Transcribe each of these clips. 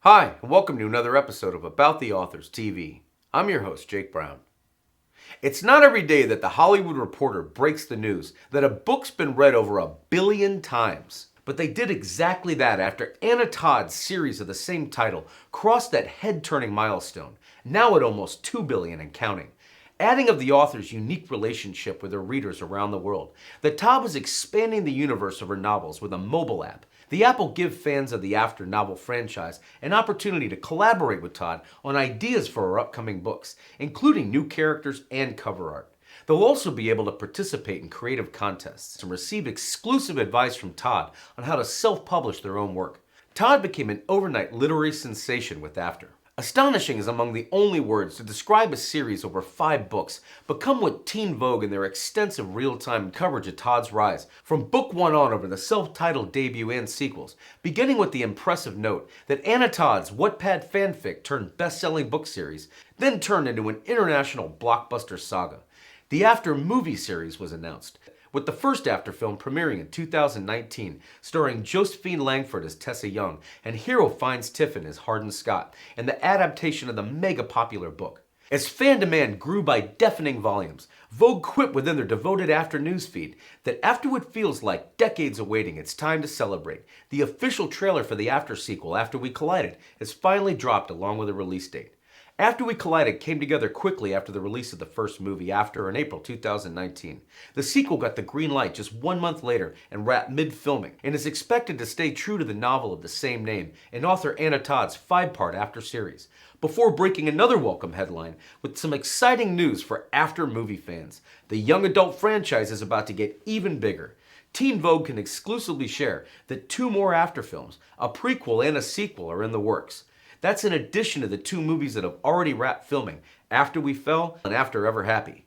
Hi, and welcome to another episode of About the Authors TV. I'm your host, Jake Brown. It's not every day that the Hollywood Reporter breaks the news that a book's been read over 1 billion times. But they did exactly that after Anna Todd's series of the same title crossed that head-turning milestone, now at almost 2 billion and counting. Adding of the author's unique relationship with her readers around the world, that Todd was expanding the universe of her novels with a mobile app. The app will give fans of the After novel franchise an opportunity to collaborate with Todd on ideas for her upcoming books, including new characters and cover art. They'll also be able to participate in creative contests and receive exclusive advice from Todd on how to self-publish their own work. Todd became an overnight literary sensation with After. Astonishing is among the only words to describe a series over 5 books, become what Teen Vogue in their extensive real-time coverage of Todd's rise, from book 1 on over the self-titled debut and sequels, beginning with the impressive note that Anna Todd's Wattpad fanfic turned best-selling book series, then turned into an international blockbuster saga. The After movie series was announced, with the first After film premiering in 2019, starring Josephine Langford as Tessa Young and Hero Finds Tiffin as Hardin Scott, and the adaptation of the mega-popular book. As fan demand grew by deafening volumes, Vogue quipped within their devoted After newsfeed that after what feels like decades of waiting, it's time to celebrate. The official trailer for the After sequel, After We Collided, has finally dropped along with a release date. After We Collided came together quickly after the release of the first movie, After, in April 2019. The sequel got the green light just 1 month later and wrapped mid-filming, and is expected to stay true to the novel of the same name and author Anna Todd's 5-part After series, before breaking another welcome headline with some exciting news for After movie fans. The young adult franchise is about to get even bigger. Teen Vogue can exclusively share that 2 more After films, a prequel and a sequel, are in the works. That's in addition to the 2 movies that have already wrapped filming, After We Fell and After Ever Happy,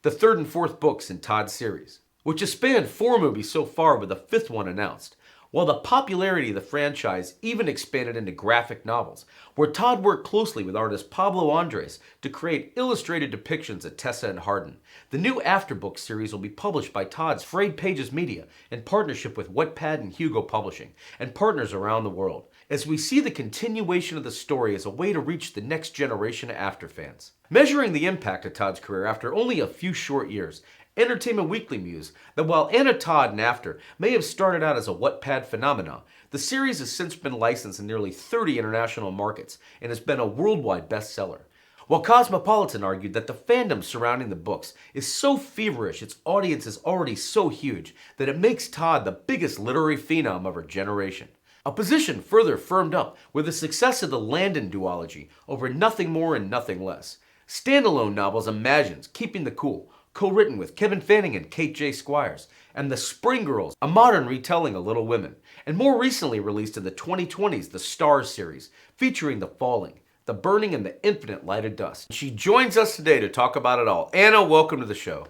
the 3rd and 4th books in Todd's series, which has spanned 4 movies so far with a 5th one announced, while the popularity of the franchise even expanded into graphic novels, where Todd worked closely with artist Pablo Andres to create illustrated depictions of Tessa and Hardin. The new After book series will be published by Todd's Frayed Pages Media in partnership with Wattpad and Hugo Publishing, and partners around the world, as we see the continuation of the story as a way to reach the next generation of After fans. Measuring the impact of Todd's career after only a few short years, Entertainment Weekly mused that while Anna Todd and After may have started out as a Wattpad phenomenon, the series has since been licensed in nearly 30 international markets and has been a worldwide bestseller. While Cosmopolitan argued that the fandom surrounding the books is so feverish its audience is already so huge that it makes Todd the biggest literary phenom of her generation. A position further firmed up with the success of the Landon duology over Nothing More and Nothing Less. Standalone novels Imagines, Keeping the Cool, co-written with Kevin Fanning and Kate J. Squires, and The Spring Girls, a modern retelling of Little Women, and more recently released in the 2020s, the Stars series, featuring The Falling, The Burning, and The Infinite Light of Dust. She joins us today to talk about it all. Anna, welcome to the show.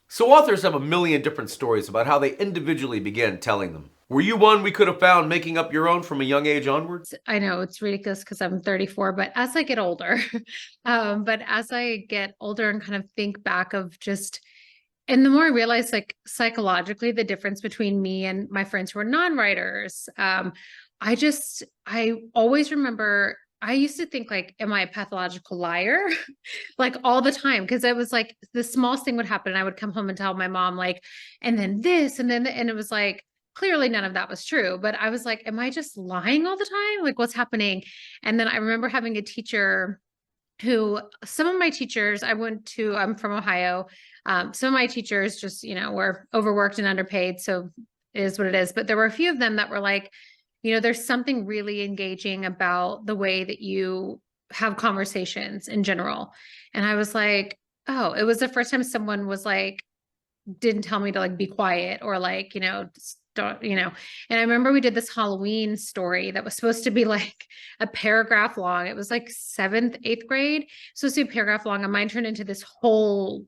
So authors have a million different stories about how they individually began telling them. Were you one we could have found making up your own from a young age onwards? I know it's ridiculous because I'm 34, but as I get older, and kind of think back of just, and the more I realize like psychologically the difference between me and my friends who are non-writers, I always remember I used to think like, am I a pathological liar? Like all the time. Cause it was like the smallest thing would happen. And I would come home and tell my mom, like, and then this, and it was like, clearly none of that was true. But I was like, am I just lying all the time? Like what's happening? And then I remember having a teacher who some of my teachers, I'm from Ohio. Some of my teachers just, were overworked and underpaid. So it is what it is. But there were a few of them that were like, there's something really engaging about the way that you have conversations in general. And I was like, oh, it was the first time someone was like, didn't tell me to like be quiet or like, don't, and I remember we did this Halloween story that was supposed to be like a paragraph long. It was like 7th, 8th grade. Supposed to be a paragraph long. And mine turned into this whole,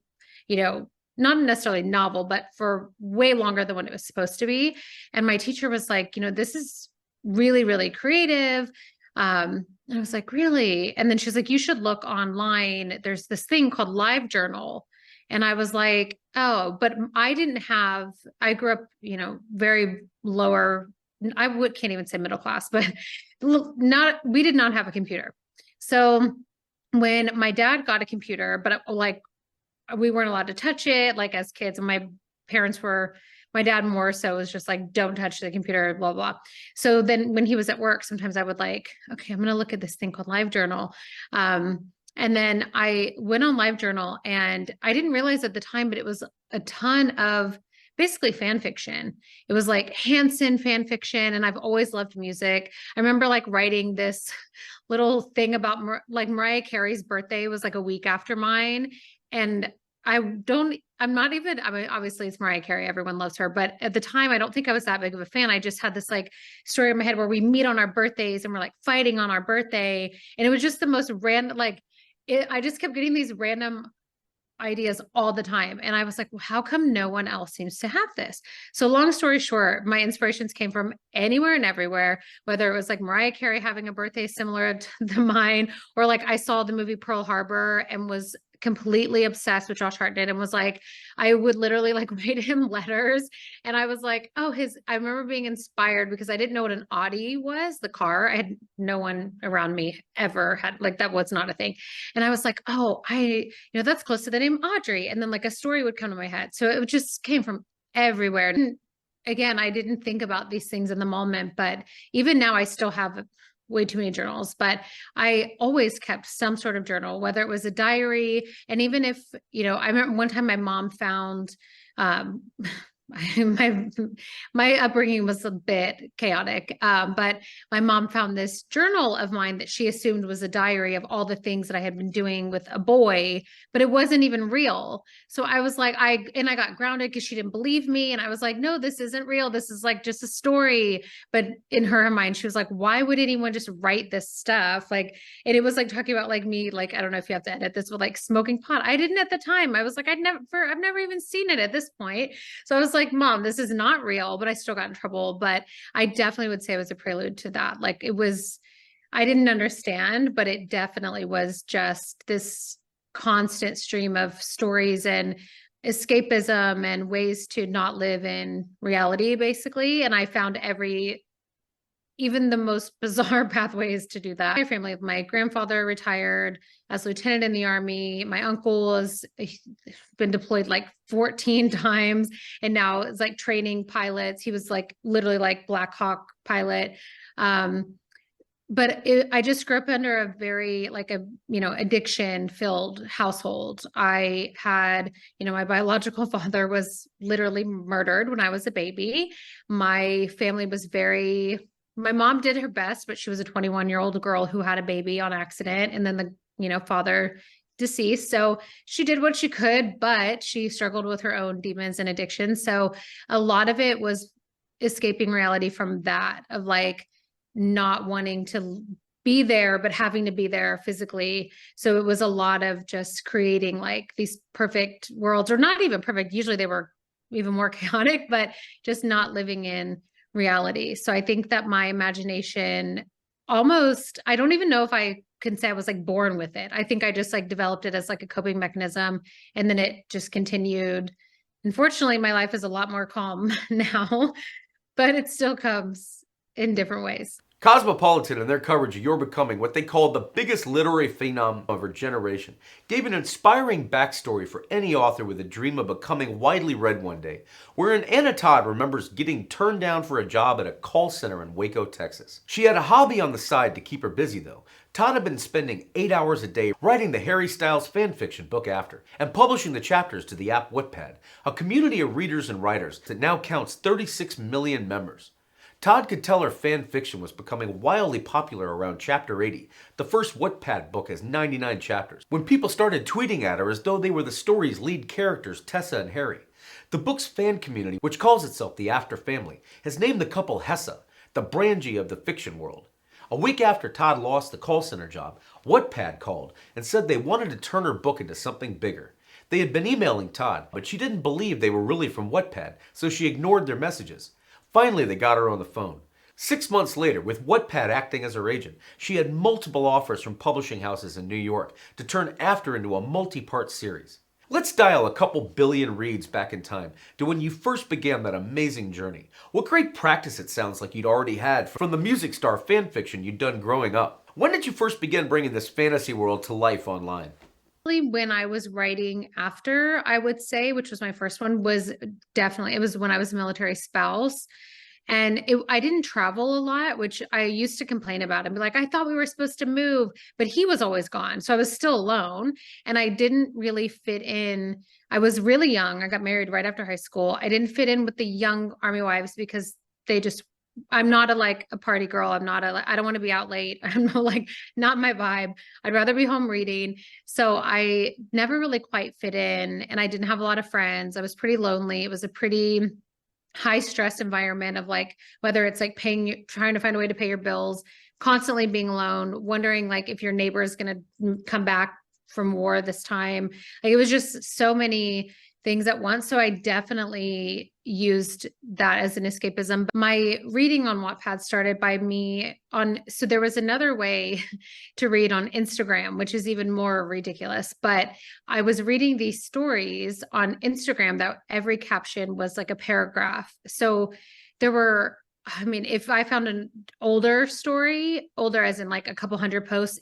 not necessarily novel, but for way longer than what it was supposed to be. And my teacher was like, this is really, really creative. And I was like, really? And then she was like, you should look online. There's this thing called Live Journal. And I was like, oh, but I grew up, very lower can't even say middle class, but we did not have a computer. So when my dad got a computer, but like we weren't allowed to touch it, like as kids, and my dad more so was just like, don't touch the computer, blah, blah. So then when he was at work, sometimes I would like, okay, I'm going to look at this thing called LiveJournal. And then I went on LiveJournal, and I didn't realize at the time, but it was a ton of basically fan fiction. It was like Hanson fan fiction. And I've always loved music. I remember like writing this little thing about like Mariah Carey's birthday was like a week after mine. And I'm not even, I mean, obviously it's Mariah Carey, everyone loves her, but at the time, I don't think I was that big of a fan. I just had this like story in my head where we meet on our birthdays and we're like fighting on our birthday. And it was just the most random, I just kept getting these random ideas all the time. And I was like, well, how come no one else seems to have this? So long story short, my inspirations came from anywhere and everywhere, whether it was like Mariah Carey having a birthday similar to mine, or like I saw the movie Pearl Harbor and was completely obsessed with Josh Hartnett and was like, I would literally like write him letters. And I was like, I remember being inspired because I didn't know what an Audi was, the car. I had no one around me ever had, like, that was not a thing. And I was like, that's close to the name Audrey. And then like a story would come to my head. So it just came from everywhere. And again, I didn't think about these things in the moment, but even now I still have way too many journals, but I always kept some sort of journal, whether it was a diary. And even if, I remember one time my mom found, my upbringing was a bit chaotic, but my mom found this journal of mine that she assumed was a diary of all the things that I had been doing with a boy, but it wasn't even real. So I was like, I got grounded because she didn't believe me. And I was like, no, this isn't real. This is like just a story. But in her mind, she was like, why would anyone just write this stuff? Like, and it was like talking about like me, like, I don't know if you have to edit this, but like smoking pot. I didn't at the time. I was like, I've never even seen it at this point. So I was like, Mom, this is not real, but I still got in trouble. But I definitely would say it was a prelude to that. Like I didn't understand, but it definitely was just this constant stream of stories and escapism and ways to not live in reality, basically. And I found even the most bizarre pathways to do that. My family, my grandfather retired as lieutenant in the Army. My uncle has been deployed like 14 times and now is like training pilots. He was like literally like Black Hawk pilot. But I just grew up under a very addiction filled household. I had, my biological father was literally murdered when I was a baby. My family was my mom did her best, but she was a 21-year-old girl who had a baby on accident. And then the, father deceased. So she did what she could, but she struggled with her own demons and addictions. So a lot of it was escaping reality from that, of like not wanting to be there, but having to be there physically. So it was a lot of just creating like these perfect worlds, or not even perfect. Usually they were even more chaotic, but just not living in reality. So I think that my imagination I don't even know if I can say I was like born with it. I think I just like developed it as like a coping mechanism, and then it just continued. Unfortunately, my life is a lot more calm now, but it still comes in different ways. Cosmopolitan and their coverage of You're Becoming, what they called the biggest literary phenom of her generation, gave an inspiring backstory for any author with a dream of becoming widely read one day, wherein Anna Todd remembers getting turned down for a job at a call center in Waco, Texas. She had a hobby on the side to keep her busy though. Todd had been spending 8 hours a day writing the Harry Styles fanfiction book after, and publishing the chapters to the app Wattpad, a community of readers and writers that now counts 36 million members. Todd could tell her fan fiction was becoming wildly popular around chapter 80. The first Wattpad book has 99 chapters, when people started tweeting at her as though they were the story's lead characters, Tessa and Harry. The book's fan community, which calls itself the After Family, has named the couple Hessa, the Brangie of the fiction world. A week after Todd lost the call center job, Wattpad called and said they wanted to turn her book into something bigger. They had been emailing Todd, but she didn't believe they were really from Wattpad, so she ignored their messages. Finally, they got her on the phone. 6 months later, with Wattpad acting as her agent, she had multiple offers from publishing houses in New York to turn After into a multi-part series. Let's dial a couple billion reads back in time to when you first began that amazing journey. What great practice it sounds like you'd already had from the music star fanfiction you'd done growing up. When did you first begin bringing this fantasy world to life online? When I was writing after, I would say, which was my first one, was definitely, it was when I was a military spouse. And I didn't travel a lot, which I used to complain about and be like, I thought we were supposed to move, but he was always gone. So I was still alone and I didn't really fit in. I was really young. I got married right after high school. I didn't fit in with the young Army wives because they just, I'm not a party girl. I don't want to be out late. I'm not not my vibe. I'd rather be home reading. So I never really quite fit in and I didn't have a lot of friends. I was pretty lonely. It was a pretty high stress environment of whether it's trying to find a way to pay your bills, constantly being alone, wondering if your neighbor is going to come back from war this time. It was just so many things at once. So I definitely used that as an escapism. My reading on Wattpad started by so there was another way to read on Instagram, which is even more ridiculous. But I was reading these stories on Instagram that every caption was like a paragraph. So there were, if I found an older story, older as in a couple hundred posts,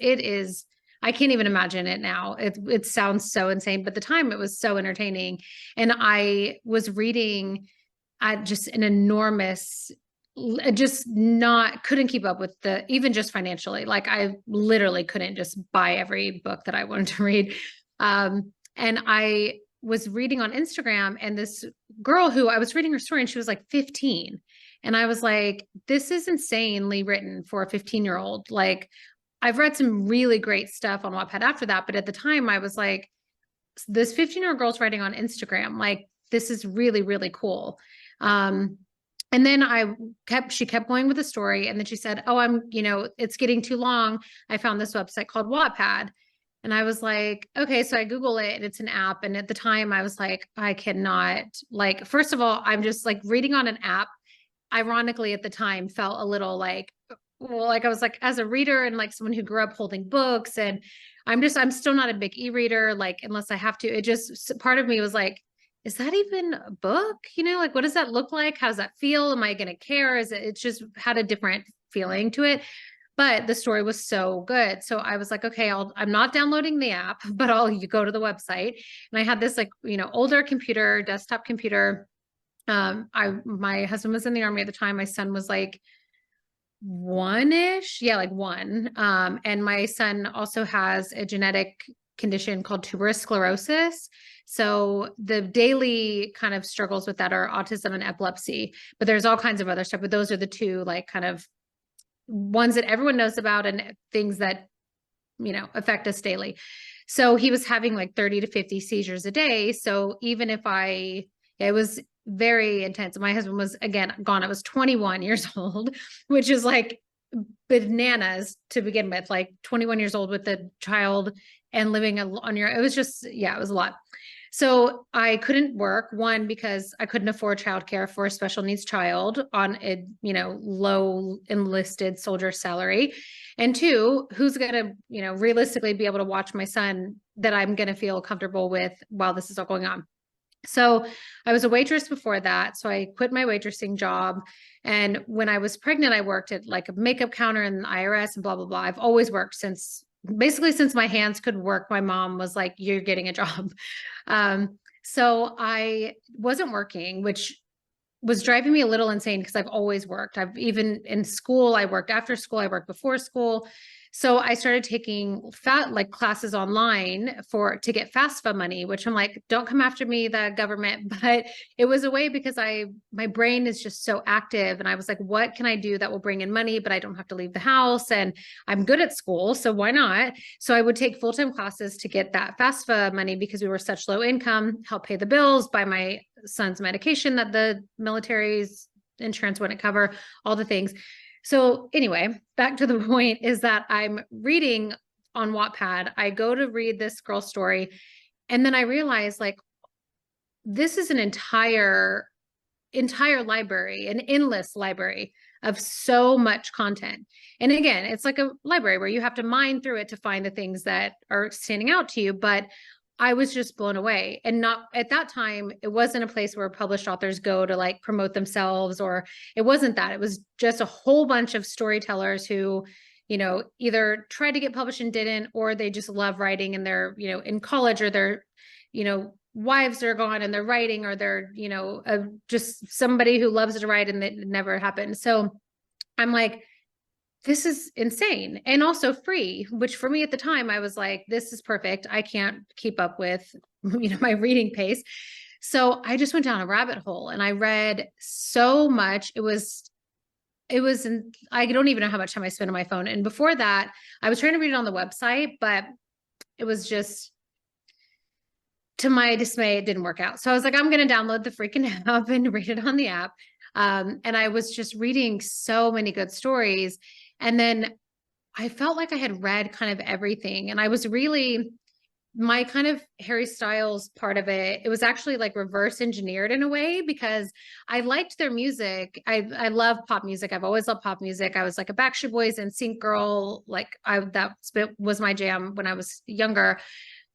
I can't even imagine it now. It sounds so insane, but at the time it was so entertaining. And I was reading at just an enormous, couldn't keep up with even just financially. I literally couldn't just buy every book that I wanted to read. And I was reading on Instagram and this girl who I was reading her story and she was 15. And I was like, this is insanely written for a 15-year-old. I've read some really great stuff on Wattpad after that, but at the time I was like, this 15-year-old girl's writing on Instagram. This is really, really cool. And then she kept going with the story. And then she said, oh, it's getting too long. I found this website called Wattpad. And I was like, okay, so I Google it and it's an app. And at the time I was like, I cannot first of all, I'm just reading on an app, ironically at the time felt a little I was as a reader and someone who grew up holding books and I'm still not a big e-reader, unless I have to, it just, part of me was is that even a book? What does that look like? How does that feel? Am I going to care? It's just had a different feeling to it, but the story was so good. So I was like, okay, I'm not downloading the app, but you go to the website. And I had this older computer, desktop computer. My husband was in the Army at the time. My son was one-ish. Yeah, one. And my son also has a genetic condition called tuberous sclerosis. So the daily kind of struggles with that are autism and epilepsy, but there's all kinds of other stuff. But those are the two kind of ones that everyone knows about and things that, affect us daily. So he was having 30 to 50 seizures a day. So even if it was very intense. My husband was, again, gone. I was 21 years old, which is bananas to begin with, 21 years old with a child and living on your, it was just, yeah, it was a lot. So I couldn't work, one, because I couldn't afford childcare for a special needs child on a, low enlisted soldier salary. And two, who's going to, realistically be able to watch my son that I'm going to feel comfortable with while this is all going on. So I was a waitress before that. So I quit my waitressing job. And when I was pregnant, I worked at a makeup counter in the IRS and blah, blah, blah. I've always worked since my hands could work. My mom was like, you're getting a job. So I wasn't working, which was driving me a little insane because I've always worked. I've even in school, I worked after school, I worked before school. So I started taking classes online to get FAFSA money, which I'm like, don't come after me, the government. But it was a way because my brain is just so active. And I was like, what can I do that will bring in money, but I don't have to leave the house and I'm good at school. So why not? So I would take full-time classes to get that FAFSA money because we were such low income, help pay the bills, buy my son's medication that the military's insurance wouldn't cover, all the things. So anyway, back to the point is that I'm reading on Wattpad. I go to read this girl's story. And then I realize this is an entire library, an endless library of so much content. And again, it's like a library where you have to mine through it to find the things that are standing out to you. But I was just blown away. And not at that time, it wasn't a place where published authors go to like promote themselves, or it wasn't that. It was just a whole bunch of storytellers who, either tried to get published and didn't, or they just love writing and they're, in college, or they're, wives are gone and they're writing, or they're, just somebody who loves to write and it never happened. So I'm like, this is insane and also free, which for me at the time, I was like, this is perfect. I can't keep up with, my reading pace. So I just went down a rabbit hole and I read so much. I don't even know how much time I spent on my phone. And before that, I was trying to read it on the website, but it was just, to my dismay, it didn't work out. So I was like, I'm going to download the freaking app and read it on the app. And I was just reading so many good stories. And then I felt like I had read kind of everything. And I was really, my kind of Harry Styles part of it, it was actually like reverse engineered in a way, because I liked their music. I love pop music. I've always loved pop music. I was like a Backstreet Boys and Sync girl. Like that was my jam when I was younger.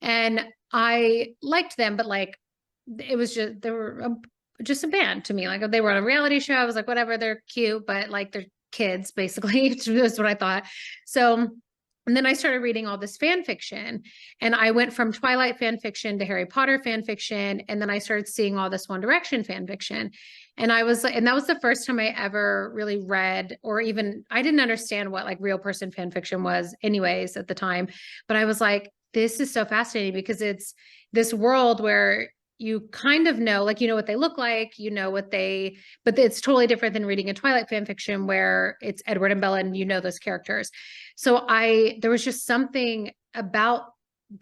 And I liked them, but like, it was just, they were just a band to me. Like they were on a reality show. I was like, whatever, they're cute, but like they're kids basically. That's what I thought. So, and then I started reading all this fan fiction, and I went from Twilight fan fiction to Harry Potter fan fiction. And then I started seeing all this One Direction fan fiction. And and that was the first time I ever really read, or even, I didn't understand what like real person fan fiction was anyways at the time. But I was like, this is so fascinating, because it's this world where you kind of know, like, what they look like, but it's totally different than reading a Twilight fan fiction where it's Edward and Bella and those characters. So there was just something about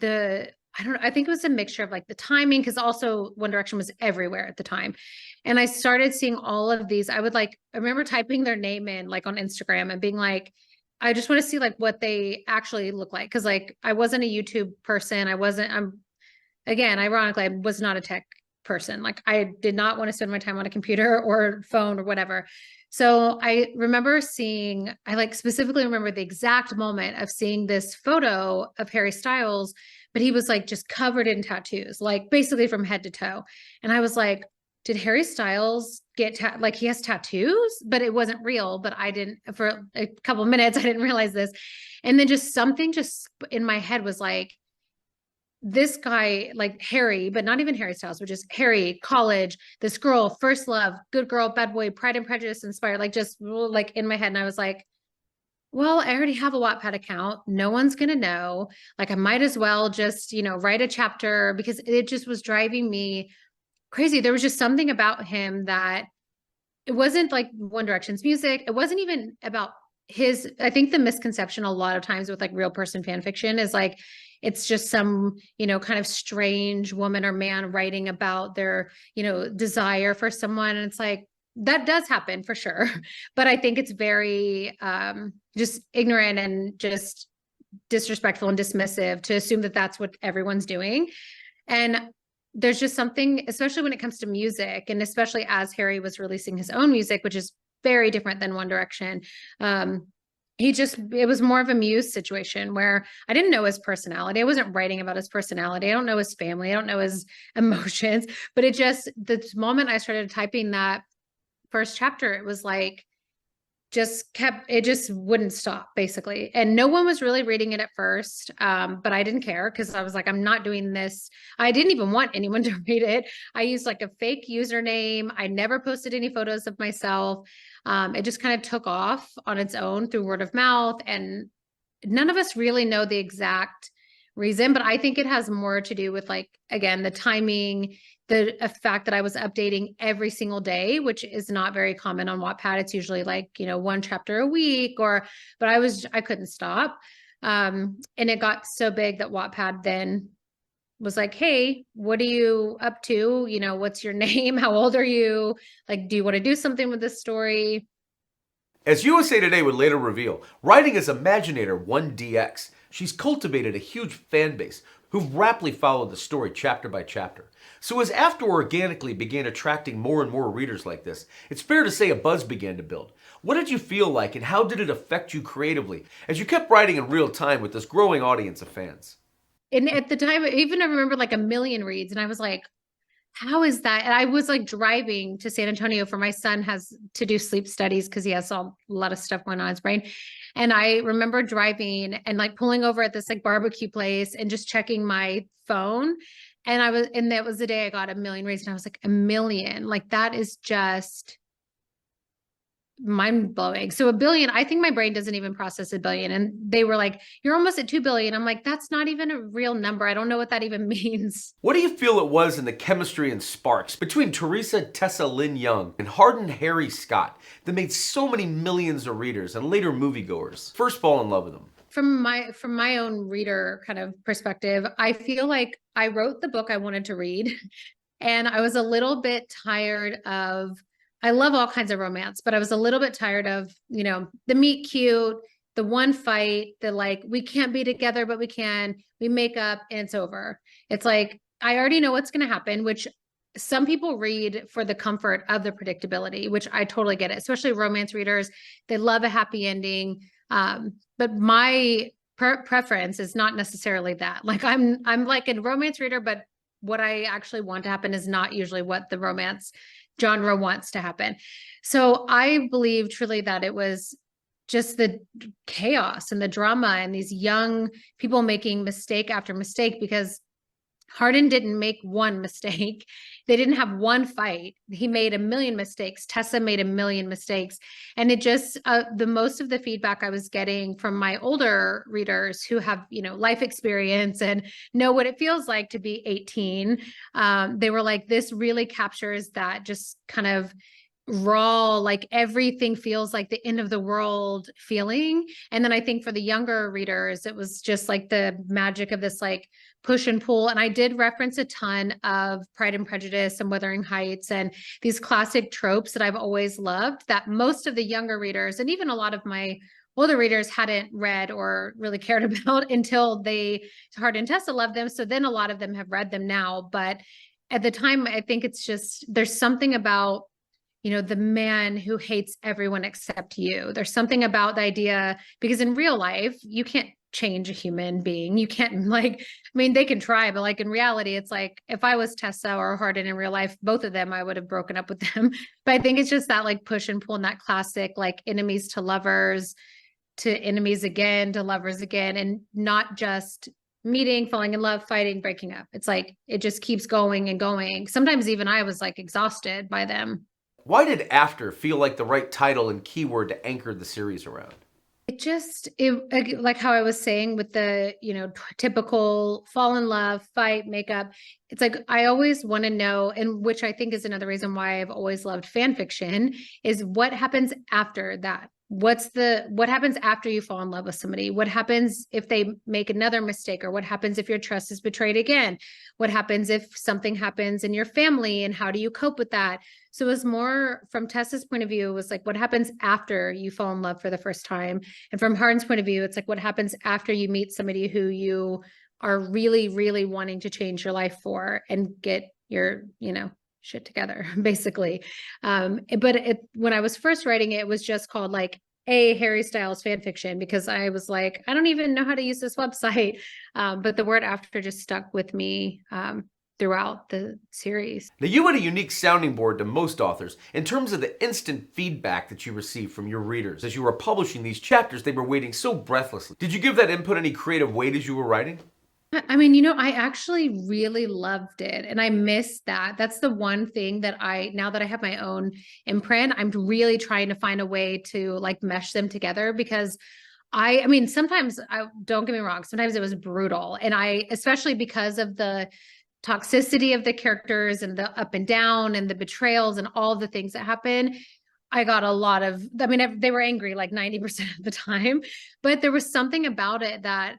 I don't know, I think it was a mixture of like the timing, because also One Direction was everywhere at the time. And I started seeing all of these. I remember typing their name in like on Instagram and being like, I just want to see like what they actually look like. Cause like I wasn't a YouTube person. Again, ironically, I was not a tech person. Like I did not want to spend my time on a computer or phone or whatever. So I specifically remember the exact moment of seeing this photo of Harry Styles, but he was like just covered in tattoos, like basically from head to toe. And I was like, did Harry Styles get like he has tattoos, but it wasn't real. But I didn't, for a couple of minutes, I didn't realize this. And then just something just in my head was like, this guy, like Harry, but not even Harry Styles, but just Harry, college, this girl, first love, good girl, bad boy, Pride and Prejudice inspired, like just like in my head. And I was like, well, I already have a Wattpad account. No one's going to know. Like I might as well just, write a chapter, because it just was driving me crazy. There was just something about him that it wasn't like One Direction's music. It wasn't even about I think the misconception a lot of times with like real person fan fiction is like, it's just some, kind of strange woman or man writing about their, desire for someone. And it's like, that does happen for sure. But I think it's very just ignorant and just disrespectful and dismissive to assume that that's what everyone's doing. And there's just something, especially when it comes to music, and especially as Harry was releasing his own music, which is very different than One Direction. It was more of a Muse situation where I didn't know his personality. I wasn't writing about his personality. I don't know his family. I don't know his emotions, but the moment I started typing that first chapter, it was like, it just wouldn't stop basically. And no one was really reading it at first. But I didn't care, because I was like, I'm not doing this. I didn't even want anyone to read it. I used like a fake username. I never posted any photos of myself. It just kind of took off on its own through word of mouth. And none of us really know the exact reason, but I think it has more to do with like, again, the timing, the fact that I was updating every single day, which is not very common on Wattpad. It's usually like, one chapter a week, but I couldn't stop. And it got so big that Wattpad then was like, hey, what are you up to? What's your name? How old are you? Like, do you want to do something with this story? As USA Today would later reveal, writing as Imaginator 1DX, she's cultivated a huge fan base who've rapidly followed the story chapter by chapter. So as After organically began attracting more and more readers like this, it's fair to say a buzz began to build. What did you feel like, and how did it affect you creatively as you kept writing in real time with this growing audience of fans? And at the time, even I remember like a million reads, and I was like, how is that? And I was like driving to San Antonio for my son has to do sleep studies because he has a lot of stuff going on in his brain. And I remember driving and like pulling over at this like barbecue place and just checking my phone. And that was the day I got a million reads. And I was like, a million, like that is just mind blowing. So a billion, I think my brain doesn't even process a billion. And they were like, you're almost at 2 billion. I'm like, that's not even a real number. I don't know what that even means. What do you feel it was in the chemistry and sparks between Teresa Tessa Lynn Young and Hardin Harry Scott that made so many millions of readers and later moviegoers first fall in love with them? From my own reader kind of perspective, I feel like I wrote the book I wanted to read, and I was a little bit tired of, I love all kinds of romance, but I was a little bit tired of, the meet cute, the one fight, the like, we can't be together, but we can, we make up and it's over. It's like, I already know what's going to happen, which some people read for the comfort of the predictability, which I totally get it, especially romance readers. They love a happy ending. But my preference is not necessarily that. Like I'm like a romance reader, but what I actually want to happen is not usually what the romance genre wants to happen. So I believe truly that it was just the chaos and the drama and these young people making mistake after mistake, because Hardin didn't make one mistake. They didn't have one fight. He made a million mistakes. Tessa made a million mistakes. And it just, the most of the feedback I was getting from my older readers who have, life experience and know what it feels like to be 18, they were like, this really captures that just kind of raw, like everything feels like the end of the world feeling. And then I think for the younger readers, it was just like the magic of this like push and pull. And I did reference a ton of Pride and Prejudice and Wuthering Heights and these classic tropes that I've always loved, that most of the younger readers and even a lot of my older readers hadn't read or really cared about until Hardin and Tessa loved them. So then a lot of them have read them now. But at the time, I think it's just, there's something about the man who hates everyone except you. There's something about the idea, because in real life, you can't change a human being. You can't they can try, but like in reality, it's like if I was Tessa or Hardin in real life, both of them, I would have broken up with them. But I think it's just that like push and pull and that classic, like enemies to lovers, to enemies again, to lovers again, and not just meeting, falling in love, fighting, breaking up. It's like, it just keeps going and going. Sometimes even I was like exhausted by them. Why did After feel like the right title and keyword to anchor the series around? It like how I was saying with the, typical fall in love, fight, makeup. It's like, I always want to know, and which I think is another reason why I've always loved fan fiction, is what happens after that. What happens after you fall in love with somebody? What happens if they make another mistake? Or what happens if your trust is betrayed again? What happens if something happens in your family, and how do you cope with that? So it was more from Tessa's point of view, it was like, what happens after you fall in love for the first time? And from Hardin's point of view, it's like, what happens after you meet somebody who you are really, really wanting to change your life for and get your, shit together, basically. But when I was first writing it, it was just called like Harry Styles fan fiction, because I was like, I don't even know how to use this website. But the word After just stuck with me throughout the series. Now, you had a unique sounding board to most authors in terms of the instant feedback that you received from your readers. As you were publishing these chapters, they were waiting so breathlessly. Did you give that input any creative weight as you were writing? I actually really loved it, and I miss that. That's the one thing that now that I have my own imprint, I'm really trying to find a way to like mesh them together, because sometimes don't get me wrong, sometimes it was brutal. And especially because of the toxicity of the characters and the up and down and the betrayals and all the things that happen, I got a lot of, they were angry like 90% of the time, but there was something about it that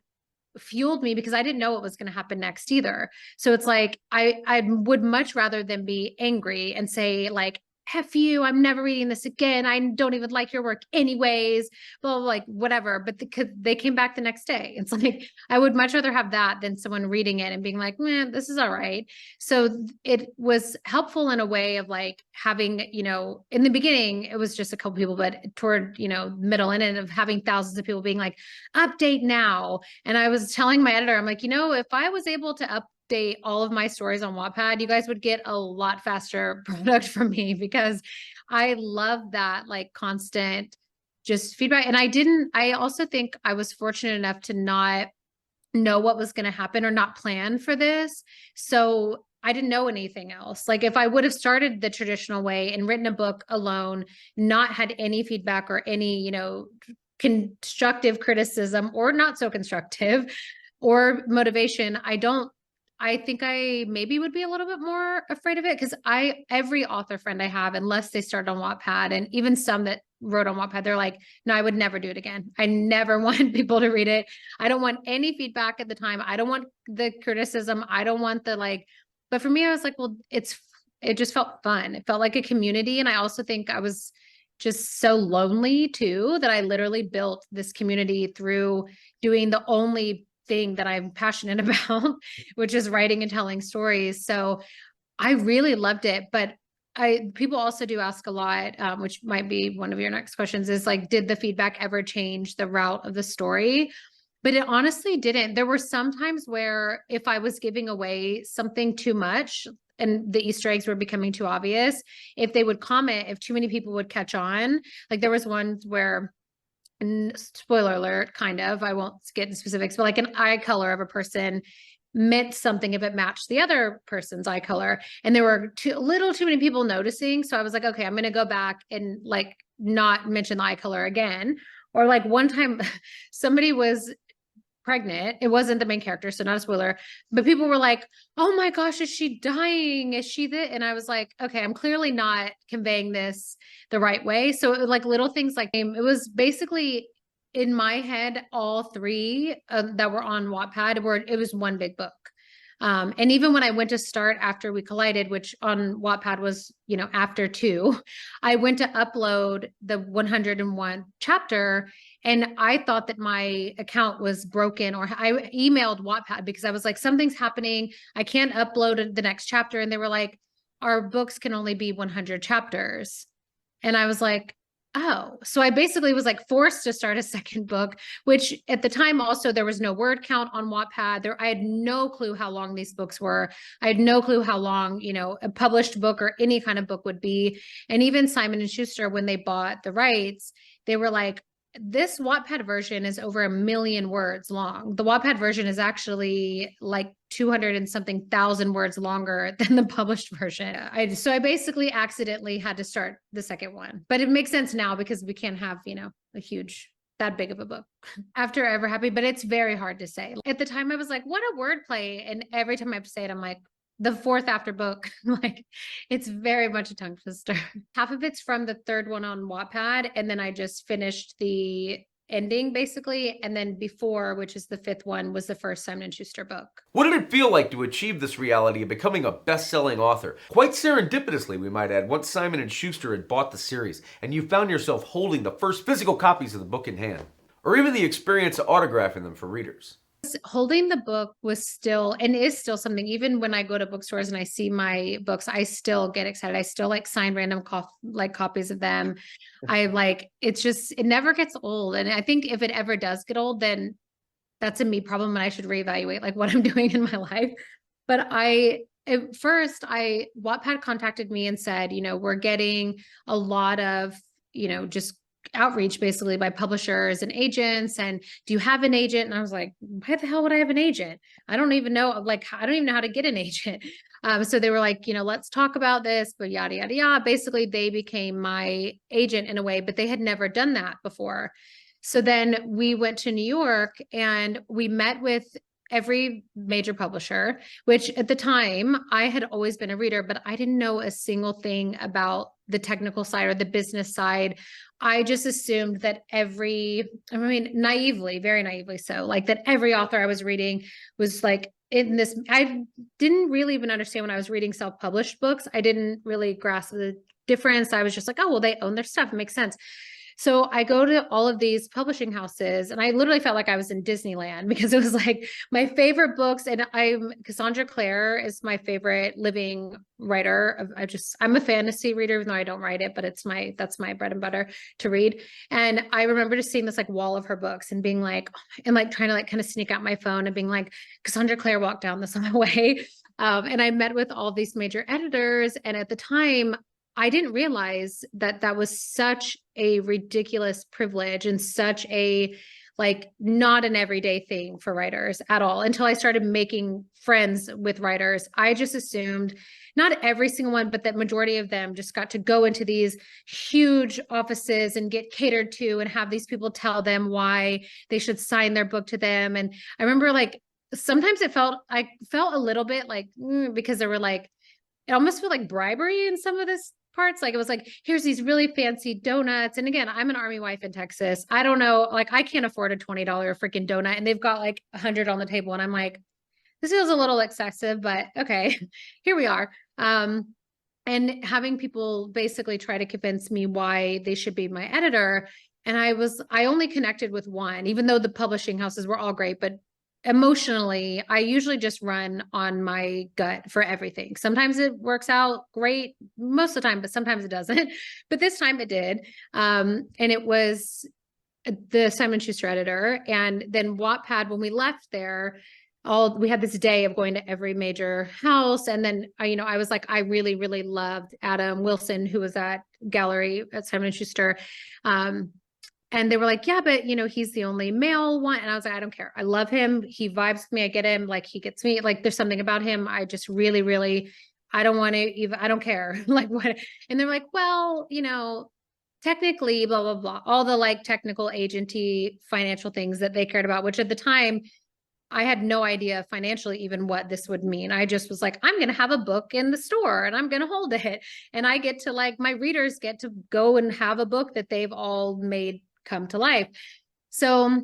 fueled me, because I didn't know what was going to happen next either. So it's like, I would much rather than be angry and say like, F you, I'm never reading this again. I don't even like your work anyways, blah, blah, like whatever. But they came back the next day. It's like, I would much rather have that than someone reading it and being like, man, this is all right. So it was helpful in a way of like having, you know, in the beginning, it was just a couple people, but toward, you know, middle and end of having thousands of people being like, update now. And I was telling my editor, I'm like, you know, if I was able to update all of my stories on Wattpad, you guys would get a lot faster product from me, because I love that like constant just feedback. And I also think I was fortunate enough to not know what was going to happen or not plan for this. So I didn't know anything else. Like if I would have started the traditional way and written a book alone, not had any feedback or any, you know, constructive criticism or not so constructive or motivation, I think I maybe would be a little bit more afraid of it, because every author friend I have, unless they started on Wattpad, and even some that wrote on Wattpad, they're like, no, I would never do it again. I never want people to read it. I don't want any feedback at the time. I don't want the criticism. I don't want the like, but for me, I was like, well, it just felt fun. It felt like a community. And I also think I was just so lonely too, that I literally built this community through doing the only thing that I'm passionate about, which is writing and telling stories. So I really loved it. But people also do ask a lot, which might be one of your next questions, is like, did the feedback ever change the route of the story? But it honestly didn't. There were some times where if I was giving away something too much and the Easter eggs were becoming too obvious, if they would comment, if too many people would catch on, like there was one where, and spoiler alert, kind of, I won't get into specifics, but like an eye color of a person meant something if it matched the other person's eye color. And there were a little too many people noticing. So I was like, okay, I'm going to go back and like not mention the eye color again. Or like one time somebody was pregnant. It wasn't the main character, so not a spoiler, but people were like, oh my gosh, is she dying? Is she that? And I was like, okay, I'm clearly not conveying this the right way. So like little things like it was basically in my head, all three that were on Wattpad it was one big book. And even when I went to start After We Collided, which on Wattpad was, you know, after 2, I went to upload the 101 chapter, and I thought that my account was broken, or I emailed Wattpad because I was like, something's happening. I can't upload the next chapter. And they were like, our books can only be 100 chapters. And I was like, oh, so I basically was like forced to start a second book, which at the time also there was no word count on Wattpad. I had no clue how long these books were. I had no clue how long, you know, a published book or any kind of book would be. And even Simon and Schuster, when they bought the rights, they were like, this Wattpad version is over 1 million words long. The Wattpad version is actually like 200 and something thousand words longer than the published version. So I basically accidentally had to start the second one, but it makes sense now because we can't have, you know, that big of a book after Ever Happy, but it's very hard to say. At the time I was like, what a wordplay. And every time I say it, I'm like, the fourth after book, like it's very much a tongue twister. Half of it's from the third one on Wattpad, and then I just finished the ending basically, and then Before, which is the fifth one, was the first Simon and Schuster book. What did it feel like to achieve this reality of becoming a best-selling author? Quite serendipitously, we might add, once Simon and Schuster had bought the series and you found yourself holding the first physical copies of the book in hand, or even the experience of autographing them for readers. Holding the book was still and is still something. Even when I go to bookstores and I see my books, I still get excited. I still like sign random copies of them. I like, it never gets old. And I think if it ever does get old, then that's a me problem and I should reevaluate like what I'm doing in my life. But at first Wattpad contacted me and said, you know, we're getting a lot of, you know, just outreach basically by publishers and agents, and do you have an agent? And I was like, why the hell would I have an agent? I don't even know, like, I don't even know how to get an agent. So they were like, you know, let's talk about this, but yada, yada, yada. Basically they became my agent in a way, but they had never done that before. So then we went to New York and we met with every major publisher, which at the time I had always been a reader, but I didn't know a single thing about the technical side or the business side. I just assumed that naively, very naively so, like that every author I was reading was like in this. I didn't really even understand when I was reading self-published books. I didn't really grasp the difference. I was just like, oh, well, they own their stuff. It makes sense. So I go to all of these publishing houses and I literally felt like I was in Disneyland because it was like my favorite books. And Cassandra Clare is my favorite living writer. I'm a fantasy reader, even though I don't write it, but that's my bread and butter to read. And I remember just seeing this like wall of her books and being like, and like trying to like kind of sneak out my phone and being like, Cassandra Clare walked down this way. And I met with all these major editors. And at the time, I didn't realize that that was such a ridiculous privilege and such a like not an everyday thing for writers at all until I started making friends with writers. I just assumed not every single one, but that majority of them just got to go into these huge offices and get catered to and have these people tell them why they should sign their book to them. And I remember like sometimes I felt a little bit like because there were like it almost felt like bribery in some of this parts. Like it was like, here's these really fancy donuts. And again, I'm an army wife in Texas. I don't know, like I can't afford a $20 freaking donut. And they've got like 100 on the table. And I'm like, this feels a little excessive, but okay, here we are. And having people basically try to convince me why they should be my editor. And I only connected with one, even though the publishing houses were all great, but emotionally, I usually just run on my gut for everything. Sometimes it works out great most of the time, but sometimes it doesn't. But this time it did. And it was the Simon Schuster editor. And then Wattpad, when we left there, we had this day of going to every major house. And then, I was like, I really, really loved Adam Wilson, who was at gallery at Simon Schuster. And they were like, yeah, but he's the only male one. And I was like, I don't care. I love him. He vibes with me. I get him. Like he gets me. Like there's something about him. I just really, really, I don't want to even, I don't care. Like what? And they're like, well, technically, blah, blah, blah. All the like technical agency financial things that they cared about, which at the time, I had no idea financially even what this would mean. I just was like, I'm going to have a book in the store and I'm going to hold it. And I get to like, my readers get to go and have a book that they've all made come to life. So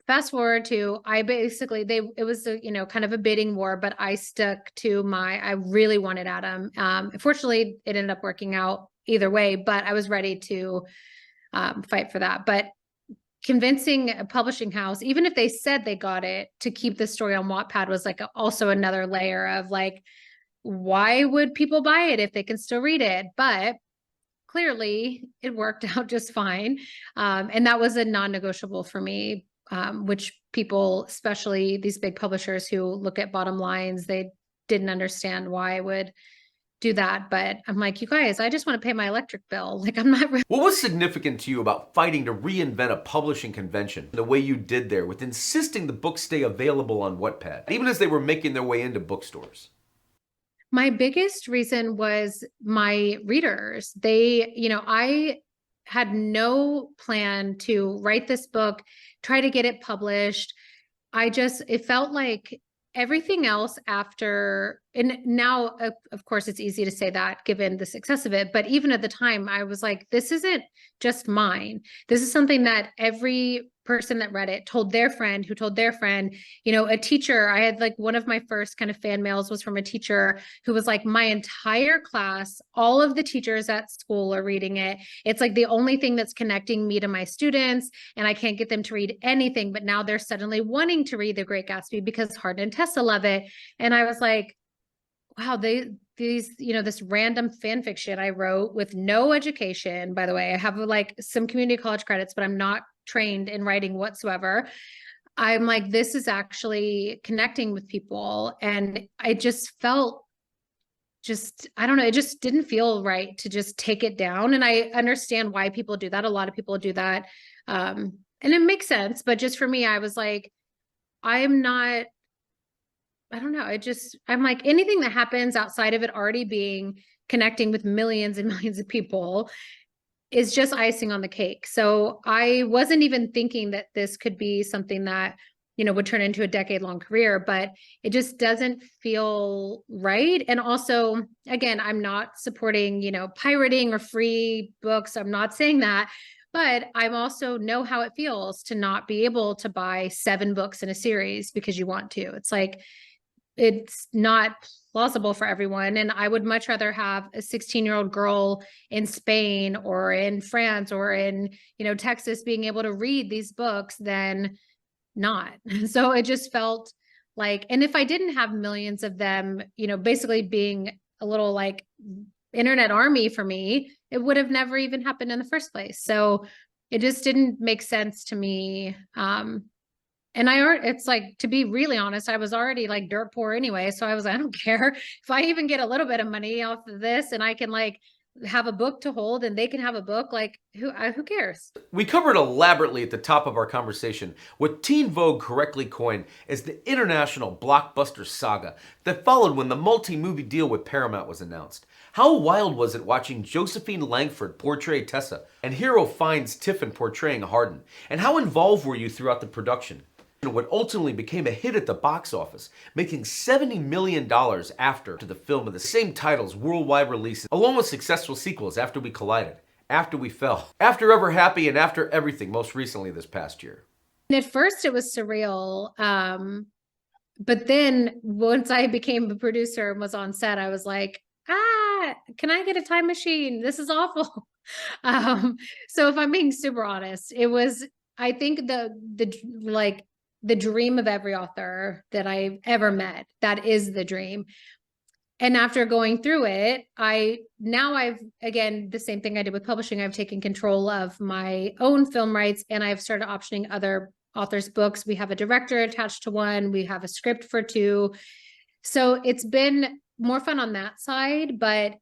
fast forward to it was a, kind of a bidding war, but I stuck to I really wanted Adam. Unfortunately, it ended up working out either way, but I was ready to fight for that. But convincing a publishing house, even if they said they got it, to keep the story on Wattpad was like also another layer of like, why would people buy it if they can still read it? But clearly it worked out just fine. And that was a non-negotiable for me, which people, especially these big publishers who look at bottom lines, they didn't understand why I would do that. But I'm like, you guys, I just want to pay my electric bill. Like I'm not really. What was significant to you about fighting to reinvent a publishing convention the way you did there with insisting the books stay available on Wattpad, even as they were making their way into bookstores? My biggest reason was my readers. I had no plan to write this book, try to get it published. It felt like everything else after, and now, of course, it's easy to say that given the success of it. But even at the time, I was like, this isn't just mine. This is something that every person that read it told their friend who told their friend. A teacher, I had like one of my first kind of fan mails was from a teacher who was like, my entire class, all of the teachers at school are reading it. It's like the only thing that's connecting me to my students, and I can't get them to read anything, but now they're suddenly wanting to read The Great Gatsby because Hardin and Tessa love it. And I was like, wow, this random fan fiction I wrote with no education. By the way, I have like some community college credits, but I'm not trained in writing whatsoever. I'm like, this is actually connecting with people. And I just felt I don't know, it just didn't feel right to just take it down. And I understand why people do that. A lot of people do that. And it makes sense. But just for me, I was like, I don't know. I'm like, anything that happens outside of it already being connecting with millions and millions of people is just icing on the cake. So I wasn't even thinking that this could be something that, would turn into a decade-long career, but it just doesn't feel right. And also, again, I'm not supporting, pirating or free books. I'm not saying that, but I also know how it feels to not be able to buy 7 books in a series because you want to. It's like, it's not plausible for everyone. And I would much rather have a 16-year-old girl in Spain or in France or in, Texas being able to read these books than not. So it just felt like, and if I didn't have millions of them, basically being a little like internet army for me, it would have never even happened in the first place. So it just didn't make sense to me. And it's like, to be really honest, I was already like dirt poor anyway. So I was like, I don't care if I even get a little bit of money off of this and I can like have a book to hold and they can have a book, like who cares? We covered elaborately at the top of our conversation what Teen Vogue correctly coined as the international blockbuster saga that followed when the multi-movie deal with Paramount was announced. How wild was it watching Josephine Langford portray Tessa and Hero Fiennes Tiffin portraying Hardin? And how involved were you throughout the production? What ultimately became a hit at the box office, making $70 million after the film of the same titles worldwide releases, along with successful sequels After We Collided, After We Fell, After Ever Happy, and After Everything most recently this past year. And at first it was surreal. But then once I became a producer and was on set, I was like, can I get a time machine? This is awful. So if I'm being super honest, it was, I think the dream of every author that I've ever met. That is the dream. And after going through it, I've, again, the same thing I did with publishing, I've taken control of my own film rights and I've started optioning other authors' books. We have a director attached to one, we have a script for two. So it's been more fun on that side, but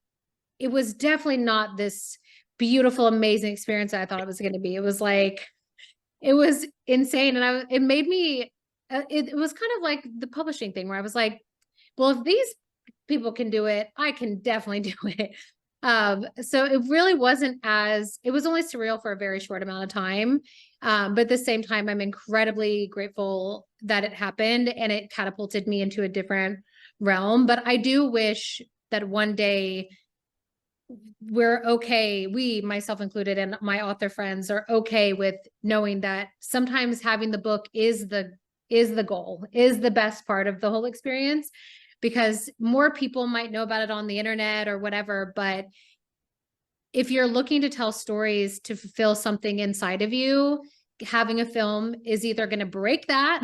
it was definitely not this beautiful, amazing experience that I thought it was going to be. It was insane. And it made me, it was kind of like the publishing thing where I was like, well, if these people can do it, I can definitely do it. So it really it was only surreal for a very short amount of time. But at the same time, I'm incredibly grateful that it happened and it catapulted me into a different realm. But I do wish that one day we're okay, we, myself included, and my author friends are okay with knowing that sometimes having the book is the goal, is the best part of the whole experience, because more people might know about it on the internet or whatever. But if you're looking to tell stories to fulfill something inside of you, having a film is either going to break that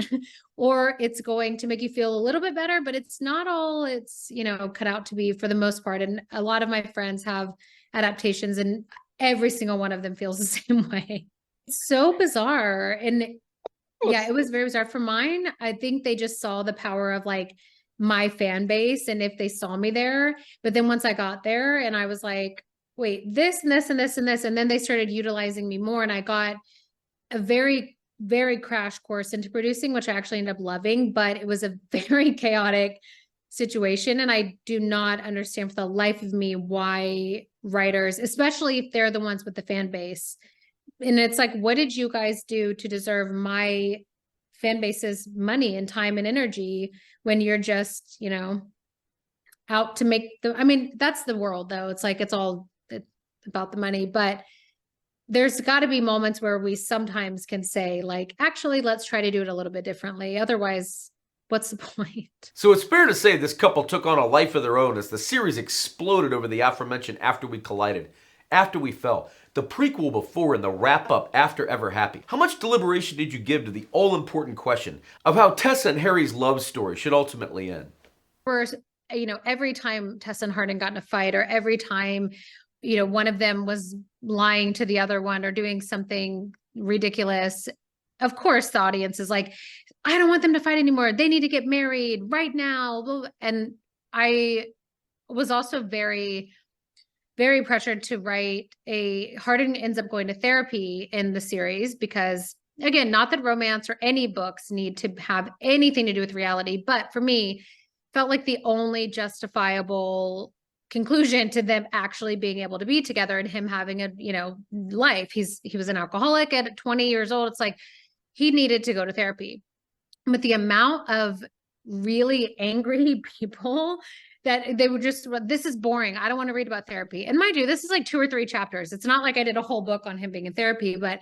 or it's going to make you feel a little bit better, but it's not all it's, cut out to be for the most part. And a lot of my friends have adaptations and every single one of them feels the same way. It's so bizarre. And yeah, it was very bizarre. For mine, I think they just saw the power of like my fan base and if they saw me there. But then once I got there and I was like, wait, this and this and this and this, and then they started utilizing me more and I got a very, very crash course into producing, which I actually ended up loving, but it was a very chaotic situation. And I do not understand for the life of me why writers, especially if they're the ones with the fan base. And it's like, what did you guys do to deserve my fan base's money and time and energy when you're just, out to make that's the world though. It's like, it's all about the money, but there's got to be moments where we sometimes can say like, actually, let's try to do it a little bit differently. Otherwise, what's the point? So it's fair to say this couple took on a life of their own as the series exploded over the aforementioned After We Collided, After We Fell, the prequel before, and the wrap-up After Ever Happy. How much deliberation did you give to the all-important question of how Tessa and Harry's love story should ultimately end? First, every time Tessa and Hardin got in a fight, or every time one of them was lying to the other one or doing something ridiculous, of course the audience is like, I don't want them to fight anymore. They need to get married right now. And I was also very, very pressured to write Hardin ends up going to therapy in the series because, again, not that romance or any books need to have anything to do with reality, but for me, felt like the only justifiable conclusion to them actually being able to be together and him having a life. He was an alcoholic at 20 years old. It's like he needed to go to therapy. But the amount of really angry people that they were just, this is boring, I don't want to read about therapy. And mind you, this is like 2 or 3 chapters. It's not like I did a whole book on him being in therapy, but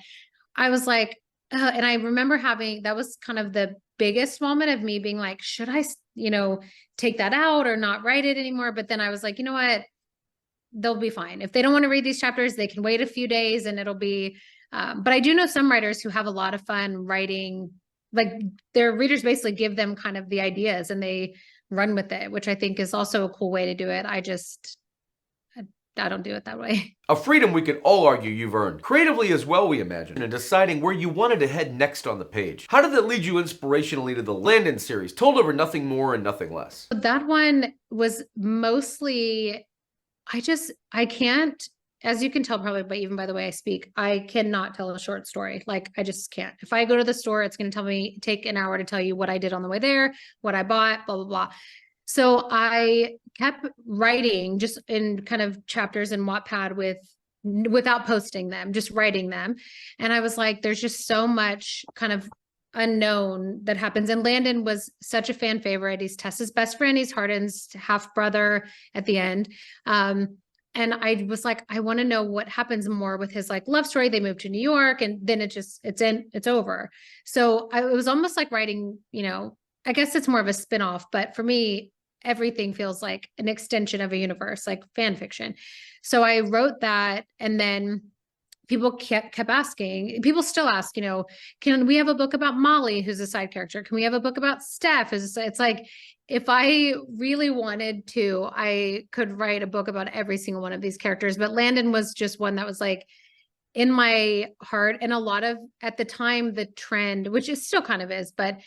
I was like, and I remember that was kind of the biggest moment of me being like, should I take that out or not write it anymore. But then I was like, you know what? They'll be fine. If they don't want to read these chapters, they can wait a few days and it'll be, but I do know some writers who have a lot of fun writing, like their readers basically give them kind of the ideas and they run with it, which I think is also a cool way to do it. I don't do it that way. A freedom we could all argue you've earned, creatively as well, we imagine, in deciding where you wanted to head next on the page. How did that lead you inspirationally to the Landon series, told over nothing more and nothing less? That one was mostly, I can't, as you can tell probably, but even by the way I speak, I cannot tell a short story. Like I just can't. If I go to the store, it's going to take an hour to tell you what I did on the way there, what I bought, blah, blah, blah. So I kept writing just in kind of chapters in Wattpad without posting them, just writing them. And I was like, there's just so much kind of unknown that happens. And Landon was such a fan favorite. He's Tessa's best friend. He's Hardin's half brother at the end. And I was like, I want to know what happens more with his like love story. They moved to New York and then it's over. So it was almost like writing, I guess it's more of a spinoff, but for me, everything feels like an extension of a universe, like fan fiction. So I wrote that, and then people kept asking. People still ask, can we have a book about Molly, who's a side character? Can we have a book about Steph? It's like, if I really wanted to, I could write a book about every single one of these characters. But Landon was just one that was like in my heart, and a lot of, at the time, the trend, which is still kind of is, but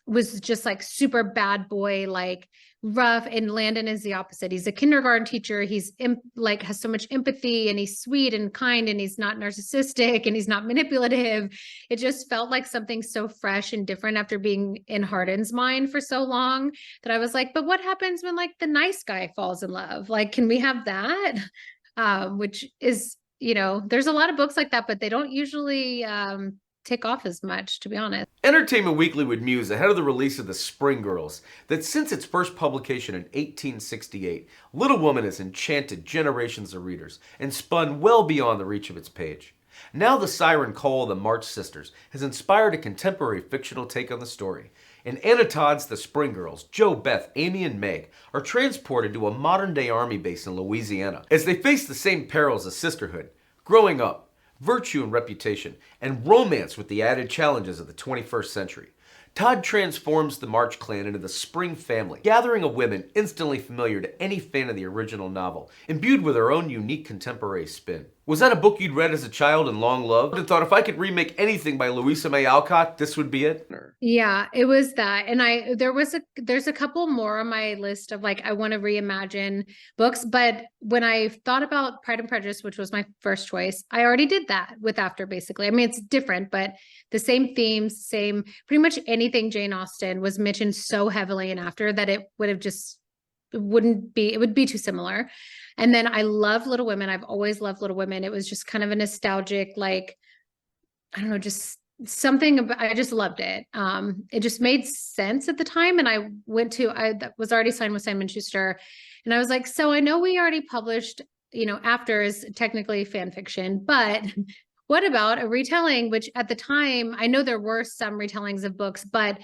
was just like super bad boy, like rough. And Landon is the opposite. He's a kindergarten teacher. He's like has so much empathy, and he's sweet and kind, and he's not narcissistic, and he's not manipulative. It just felt like something so fresh and different after being in Hardin's mind for so long, that I was like, but what happens when like the nice guy falls in love? Like, can we have that? Which is, there's a lot of books like that, but they don't usually take off as much, to be honest. Entertainment Weekly would muse ahead of the release of The Spring Girls that since its first publication in 1868, Little Woman has enchanted generations of readers and spun well beyond the reach of its page. Now the siren call of the March Sisters has inspired a contemporary fictional take on the story. In Anna Todd's The Spring Girls, Jo, Beth, Amy, and Meg are transported to a modern-day army base in Louisiana as they face the same perils as sisterhood, growing up, virtue and reputation, and romance with the added challenges of the 21st century. Todd transforms the March clan into the Spring family, gathering of women instantly familiar to any fan of the original novel, imbued with her own unique contemporary spin. Was that a book you'd read as a child and long loved, and thought if I could remake anything by Louisa May Alcott, this would be it? Yeah, it was that. And there's a couple more on my list of like, I want to reimagine books. But when I thought about Pride and Prejudice, which was my first choice, I already did that with After, basically. I mean, it's different, but the same themes, pretty much anything Jane Austen was mentioned so heavily in After that it would be too similar. And then I love Little Women. I've always loved Little Women. It was just kind of a nostalgic, like, I don't know, just something about, I just loved it. It just made sense at the time. And I was already signed with Simon Schuster. And I was like, so I know we already published, After is technically fan fiction, but what about a retelling? Which at the time, I know there were some retellings of books, but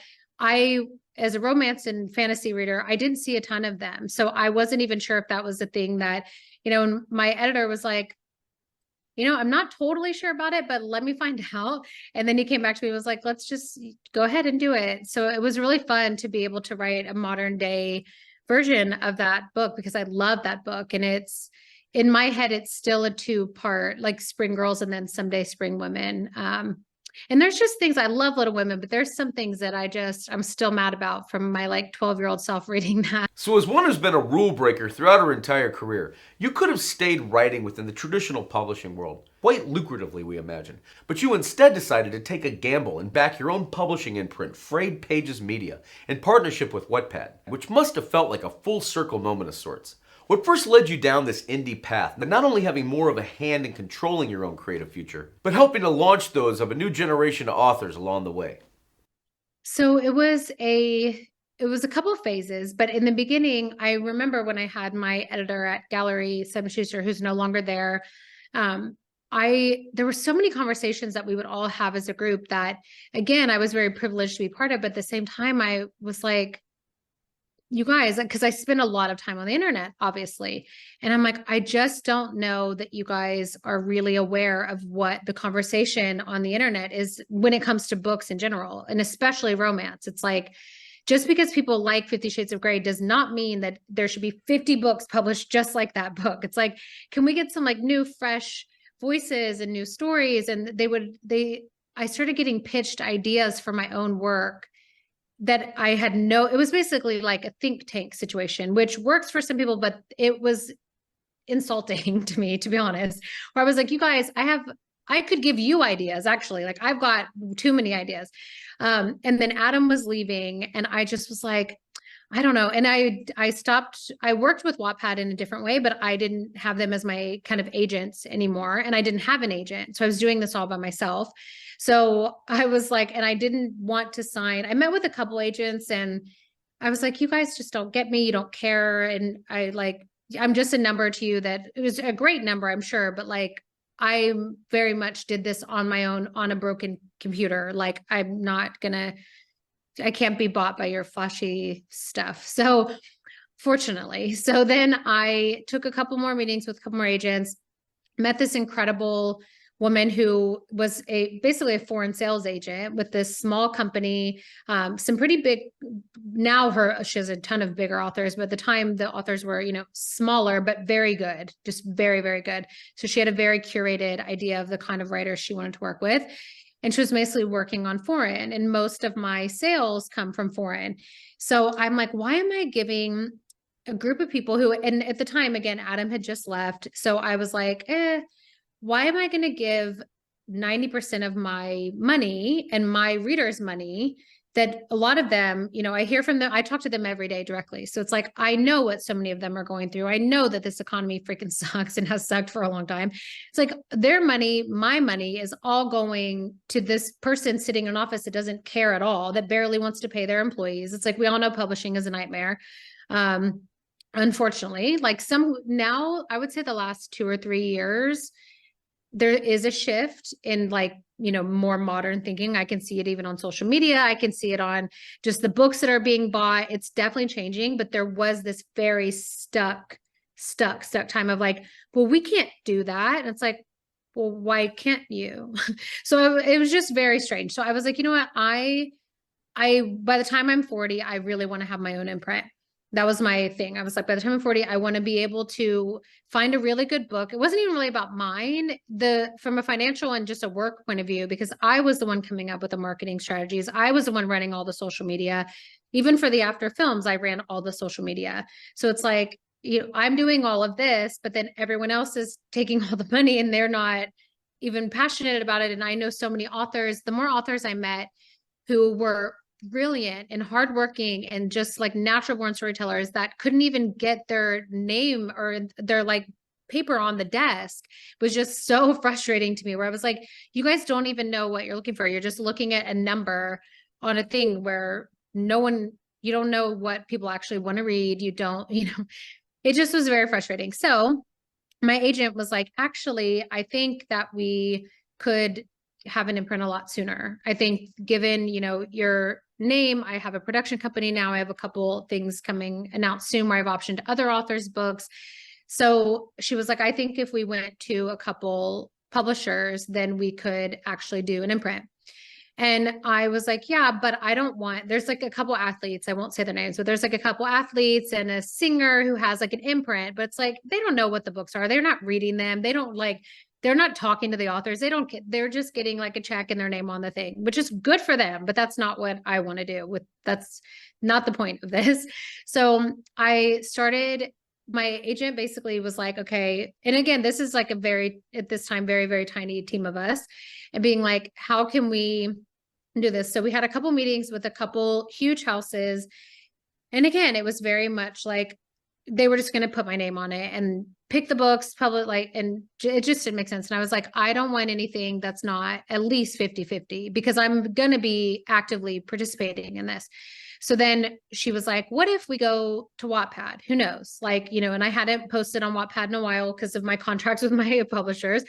as a romance and fantasy reader, I didn't see a ton of them. So I wasn't even sure if that was a thing that, and my editor was like, I'm not totally sure about it, but let me find out. And then he came back to me and was like, let's just go ahead and do it. So it was really fun to be able to write a modern day version of that book, because I love that book. And it's, in my head, it's still a 2-part, like Spring Girls and then Someday Spring Women. And there's just things, I love Little Women, but there's some things that I'm still mad about from my like 12-year-old self reading that. So as one who's been a rule breaker throughout her entire career, you could have stayed writing within the traditional publishing world, quite lucratively we imagine, but you instead decided to take a gamble and back your own publishing imprint, Frayed Pages Media, in partnership with Wattpad, which must have felt like a full circle moment of sorts. What first led you down this indie path, but not only having more of a hand in controlling your own creative future, but helping to launch those of a new generation of authors along the way? So it was a couple of phases, but in the beginning, I remember when I had my editor at Gallery, Simon Schuster, who's no longer there. There were so many conversations that we would all have as a group that, again, I was very privileged to be part of, but at the same time, I was like, you guys, because I spend a lot of time on the internet, obviously. And I'm like, I just don't know that you guys are really aware of what the conversation on the internet is when it comes to books in general, and especially romance. It's like, just because people like 50 Shades of Grey does not mean that there should be 50 books published just like that book. It's like, can we get some like new, fresh voices and new stories? And I started getting pitched ideas for my own work that I had it was basically like a think tank situation, which works for some people, but it was insulting to me, to be honest, where I was like, you guys, I could give you ideas actually. Like I've got too many ideas. And then Adam was leaving and I just was like, I don't know. And I worked with Wattpad in a different way, but I didn't have them as my kind of agents anymore. And I didn't have an agent. So I was doing this all by myself. So I was like, and I didn't want to sign. I met with a couple agents and I was like, you guys just don't get me. You don't care. And I'm just a number to you. That it was a great number, I'm sure. But like, I very much did this on my own on a broken computer. Like I can't be bought by your flashy stuff. So fortunately, so then I took a couple more meetings with a couple more agents, met this incredible woman who was basically a foreign sales agent with this small company, some pretty big. Now she has a ton of bigger authors, but at the time the authors were, smaller, but very good, just very, very good. So she had a very curated idea of the kind of writers she wanted to work with. And she was basically working on foreign, and most of my sales come from foreign. So I'm like, why am I giving a group of people and at the time, again, Adam had just left. So I was like, why am I going to give 90% of my money and my readers' money that a lot of them, I hear from them, I talk to them every day directly. So it's like, I know what so many of them are going through. I know that this economy freaking sucks and has sucked for a long time. It's like their money, my money is all going to this person sitting in an office that doesn't care at all, that barely wants to pay their employees. It's like, we all know publishing is a nightmare. Unfortunately, now I would say the last 2 or 3 years, there is a shift in more modern thinking. I can see it even on social media. I can see it on just the books that are being bought. It's definitely changing, but there was this very stuck time of like, well, we can't do that. And it's like, well, why can't you? So it was just very strange. So I was like, you know what? By the time I'm 40, I really want to have my own imprint. That was my thing. I was like, by the time I'm 40, I want to be able to find a really good book. It wasn't even really about mine, from a financial and just a work point of view, because I was the one coming up with the marketing strategies. I was the one running all the social media. Even for the after films, I ran all the social media. So it's like, I'm doing all of this, but then everyone else is taking all the money and they're not even passionate about it. And I know so many authors, the more authors I met who were brilliant and hardworking and just like natural born storytellers that couldn't even get their name or their paper on the desk, was just so frustrating to me, where I was like, you guys don't even know what you're looking for. You're just looking at a number on a thing where you don't know what people actually want to read. You don't, it just was very frustrating. So my agent was like, actually, I think that we could have an imprint a lot sooner. I think given, your name, I have a production company now. I have a couple things coming announced soon where I've optioned other authors' books. So she was like, I think if we went to a couple publishers, then we could actually do an imprint. And I was like, yeah, but there's like a couple athletes, I won't say their names, but there's like a couple athletes and a singer who has like an imprint, but it's like, they don't know what the books are. They're not reading them. They're not talking to the authors. They're just getting like a check and their name on the thing, which is good for them, but that's not what I want to do. That's not the point of this. So my agent basically was like, okay. And again, this is like at this time, very, very tiny team of us, and being like, how can we do this? So we had a couple meetings with a couple huge houses. And again, it was very much like they were just going to put my name on it and pick the books, and it just didn't make sense. And I was like, I don't want anything that's not at least 50-50, because I'm going to be actively participating in this. So then she was like, what if we go to Wattpad? Who knows? And I hadn't posted on Wattpad in a while because of my contracts with my publishers.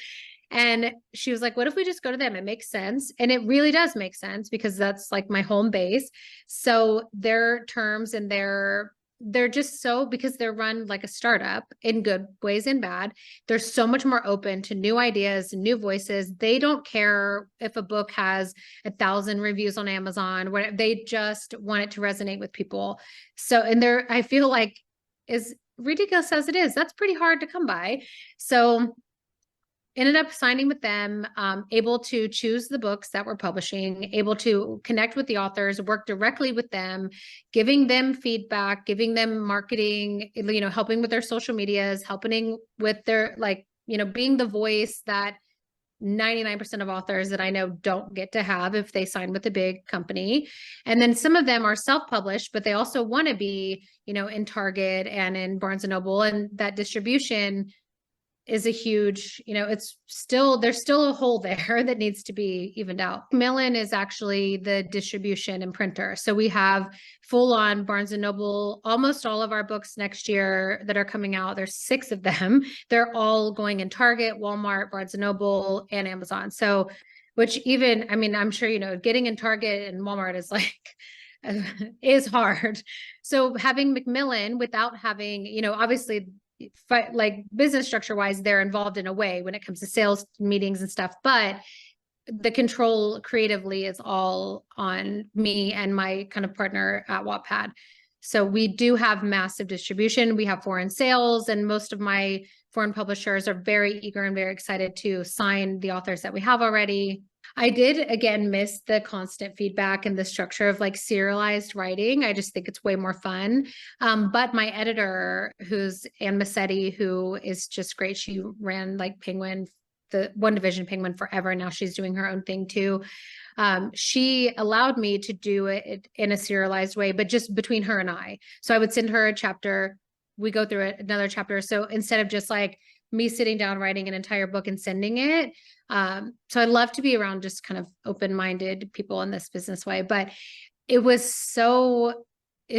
And she was like, what if we just go to them? It makes sense. And it really does make sense, because that's like my home base. So their terms and their they're just so, because they're run like a startup in good ways and bad, they're so much more open to new ideas, new voices. They don't care if a book has 1,000 reviews on Amazon, whatever. They just want it to resonate with people. So, and they're, I feel like, as ridiculous as it is, that's pretty hard to come by. So ended up signing with them, able to choose the books that we're publishing, able to connect with the authors, work directly with them, giving them feedback, giving them marketing, helping with their social medias, helping with their, like, being the voice that 99% of authors that I know don't get to have if they sign with a big company. And then some of them are self-published, but they also want to be, in Target and in Barnes and Noble, and that distribution is a huge, there's still a hole there that needs to be evened out. Macmillan is actually the distribution and printer. So we have full on Barnes and Noble, almost all of our books next year that are coming out. There's 6 of them. They're all going in Target, Walmart, Barnes and Noble, and Amazon. So, which even, I mean, I'm sure, getting in Target and Walmart is like, is hard. So having Macmillan without having, obviously, like business structure wise, they're involved in a way when it comes to sales meetings and stuff, but the control creatively is all on me and my kind of partner at Wattpad. So we do have massive distribution. We have foreign sales, and most of my foreign publishers are very eager and very excited to sign the authors that we have already. I did, again, miss the constant feedback and the structure of like serialized writing. I just think it's way more fun. But my editor, who's Anne Massetti, who is just great. She ran like Penguin, the One Division Penguin forever. Now she's doing her own thing too. She allowed me to do it in a serialized way, but just between her and I. So I would send her a chapter. We go through it, another chapter. So instead of just like me sitting down writing an entire book and sending it, so I'd love to be around just kind of open-minded people in this business way, but it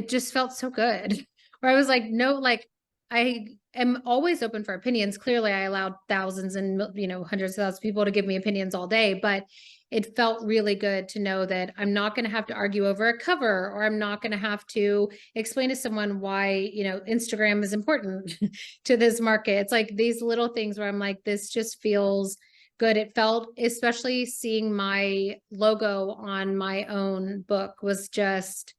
just felt so good. Where I was like, no, like I am always open for opinions. Clearly I allowed thousands and, hundreds of thousands of people to give me opinions all day, but it felt really good to know that I'm not going to have to argue over a cover, or I'm not going to have to explain to someone why, Instagram is important to this market. It's like these little things where I'm like, this just feels good. It felt, especially seeing my logo on my own book, was just,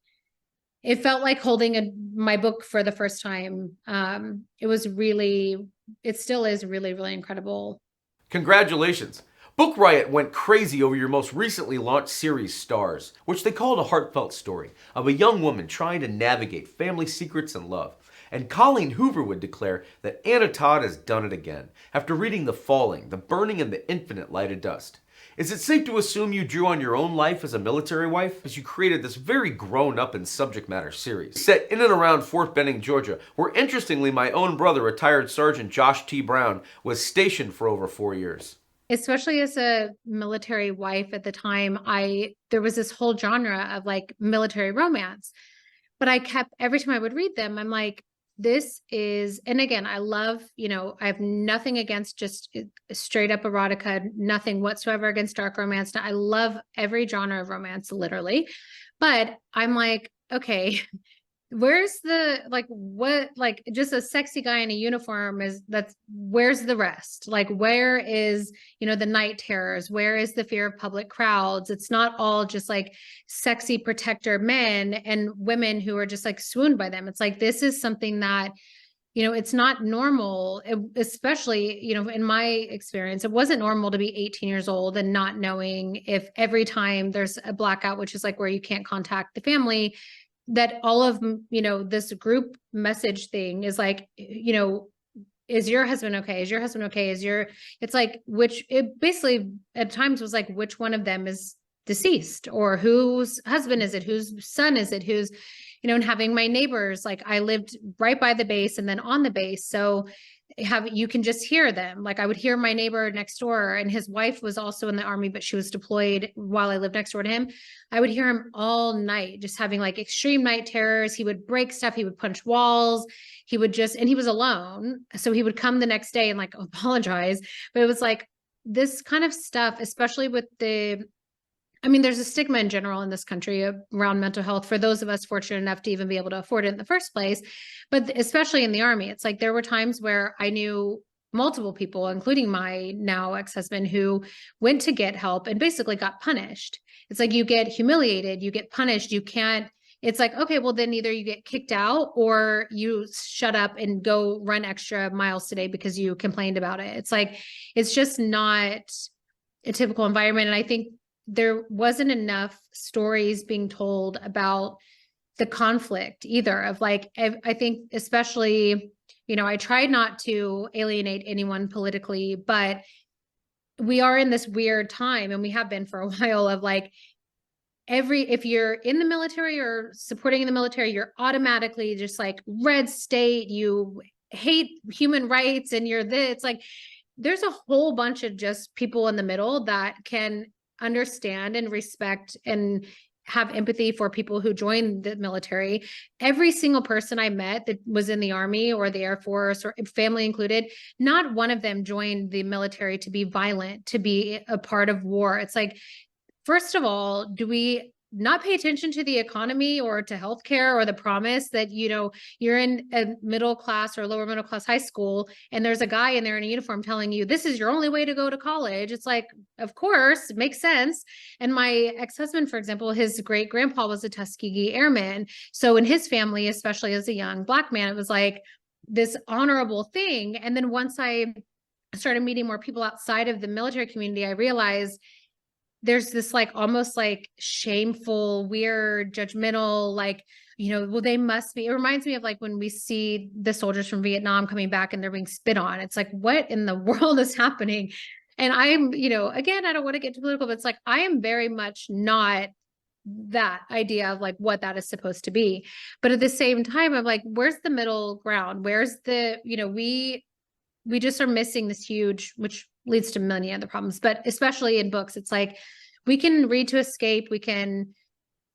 it felt like holding my book for the first time. It still is really, really incredible. Congratulations! Book Riot went crazy over your most recently launched series, Stars, which they called a heartfelt story of a young woman trying to navigate family secrets and love. And Colleen Hoover would declare that Anna Todd has done it again after reading The Falling, The Burning, and The Infinite Light of Dust. Is it safe to assume you drew on your own life as a military wife as you created this very grown-up and subject matter series? Set in and around Fort Benning, Georgia, where interestingly my own brother, retired Sergeant Josh T. Brown, was stationed for over 4 years. Especially as a military wife at the time, there was this whole genre of like military romance, but every time I would read them, I'm like, this is, and again, I love, I have nothing against just straight up erotica, nothing whatsoever against dark romance. I love every genre of romance, literally. But I'm like, okay, where's the, like, what, like just a sexy guy in a uniform where's the rest? Like, where is, the night terrors? Where is the fear of public crowds? It's not all just like sexy protector men and women who are just like swooned by them. It's like, this is something that, it's not normal, especially, in my experience, it wasn't normal to be 18 years old and not knowing if every time there's a blackout, which is like where you can't contact the family, that all of, this group message thing is like, is your husband okay? Is your husband okay? It's like, it basically at times was like, which one of them is deceased, or whose husband is it? Whose son is it? Who's, and having my neighbors, like I lived right by the base and then on the base. So you can just hear them. Like I would hear my neighbor next door, and his wife was also in the Army, but she was deployed while I lived next door to him. I would hear him all night, just having like extreme night terrors. He would break stuff. He would punch walls. And he was alone. So he would come the next day and like apologize. But it was like this kind of stuff, especially with I mean, there's a stigma in general in this country around mental health for those of us fortunate enough to even be able to afford it in the first place. But especially in the Army, it's like there were times where I knew multiple people, including my now ex-husband, who went to get help and basically got punished. It's like you get humiliated, you get punished, you can't. It's like, okay, well, then either you get kicked out or you shut up and go run extra miles today because you complained about it. It's like, it's just not a typical environment. And I think there wasn't enough stories being told about the conflict either of like, I think especially, I tried not to alienate anyone politically, but we are in this weird time, and we have been for a while, of like, if you're in the military or supporting in the military, you're automatically just like red state, you hate human rights, and it's like, there's a whole bunch of just people in the middle that can understand and respect and have empathy for people who join the military. Every single person I met that was in the Army or the Air Force, or family included, not one of them joined the military to be violent, to be a part of war. It's like, first of all, do we not pay attention to the economy or to healthcare or the promise that, you're in a middle class or lower middle class high school and there's a guy in there in a uniform telling you this is your only way to go to college? It's like, of course, it makes sense. And my ex-husband, for example, his great grandpa was a Tuskegee Airman. So in his family, especially as a young Black man, it was like this honorable thing. And then once I started meeting more people outside of the military community, I realized there's this like almost like shameful, weird, judgmental, like, well, they must be. It reminds me of like when we see the soldiers from Vietnam coming back and they're being spit on. It's like, what in the world is happening? And I'm, again, I don't want to get too political, but it's like, I am very much not that idea of like what that is supposed to be. But at the same time, I'm like, where's the middle ground? Where's the, we just are missing this huge, which leads to many other problems, but especially in books, it's like, we can read to escape. We can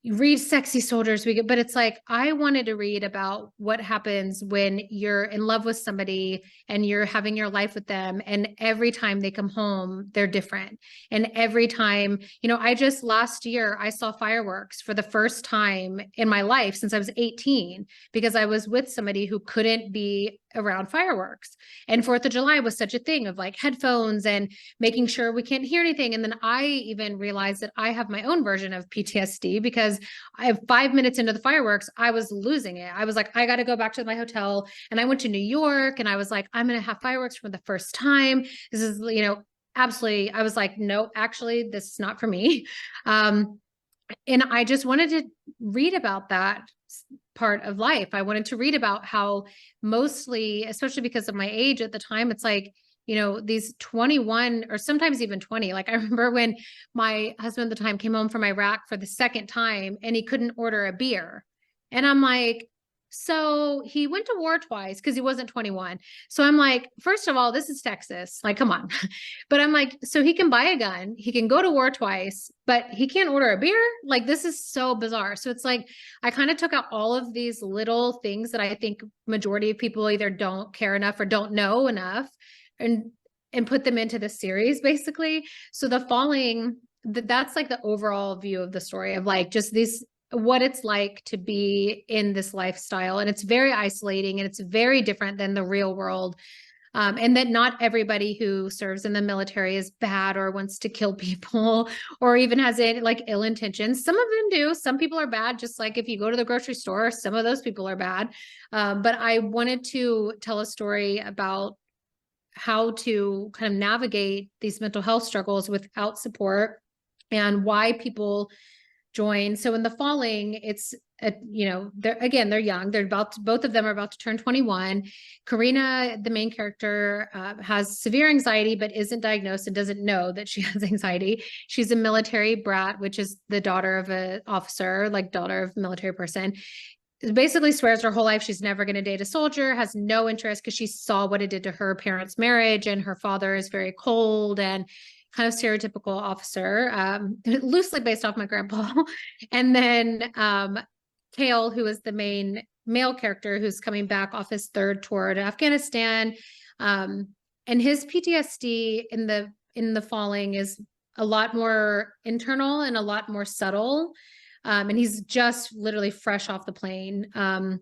read sexy soldiers, but it's like, I wanted to read about what happens when you're in love with somebody and you're having your life with them, and every time they come home they're different. And every time, I just last year I saw fireworks for the first time in my life since I was 18, because I was with somebody who couldn't be around fireworks, and 4th of July was such a thing of like headphones and making sure we can't hear anything. And then I even realized that I have my own version of PTSD, because I have 5 minutes into the fireworks, I was losing it. I was like, I got to go back to my hotel. And I went to New York and I was like, I'm going to have fireworks for the first time. This is, absolutely. I was like, no, actually, this is not for me. And I just wanted to read about that part of life. I wanted to read about how mostly, especially because of my age at the time, it's like, these 21 or sometimes even 20, like I remember when my husband at the time came home from Iraq for the second time and he couldn't order a beer. And I'm like, so he went to war twice because he wasn't 21. So I'm like, first of all, this is Texas. Like, come on. But I'm like, so he can buy a gun, he can go to war twice, but he can't order a beer. Like, this is so bizarre. So it's like, I kind of took out all of these little things that I think majority of people either don't care enough or don't know enough, and put them into the series basically. So the falling, that's like the overall view of the story of like just these, what it's like to be in this lifestyle. And it's very isolating and it's very different than the real world. And that not everybody who serves in the military is bad or wants to kill people or even has any like ill intentions. Some of them do. Some people are bad. Just like if you go to the grocery store, some of those people are bad. But I wanted to tell a story about how to kind of navigate these mental health struggles without support and why people join. So in the falling, it's they're young. Both of them are about to turn 21. Karina, the main character, has severe anxiety, but isn't diagnosed and doesn't know that she has anxiety. She's a military brat, which is the daughter of an officer, like daughter of a military person. Basically swears her whole life she's never going to date a soldier, has no interest because she saw what it did to her parents' marriage, and her father is very cold and kind of stereotypical officer, loosely based off my grandpa. And then Kale, who is the main male character who's coming back off his third tour to Afghanistan. And his PTSD in the falling is a lot more internal and a lot more subtle. And he's just literally fresh off the plane. And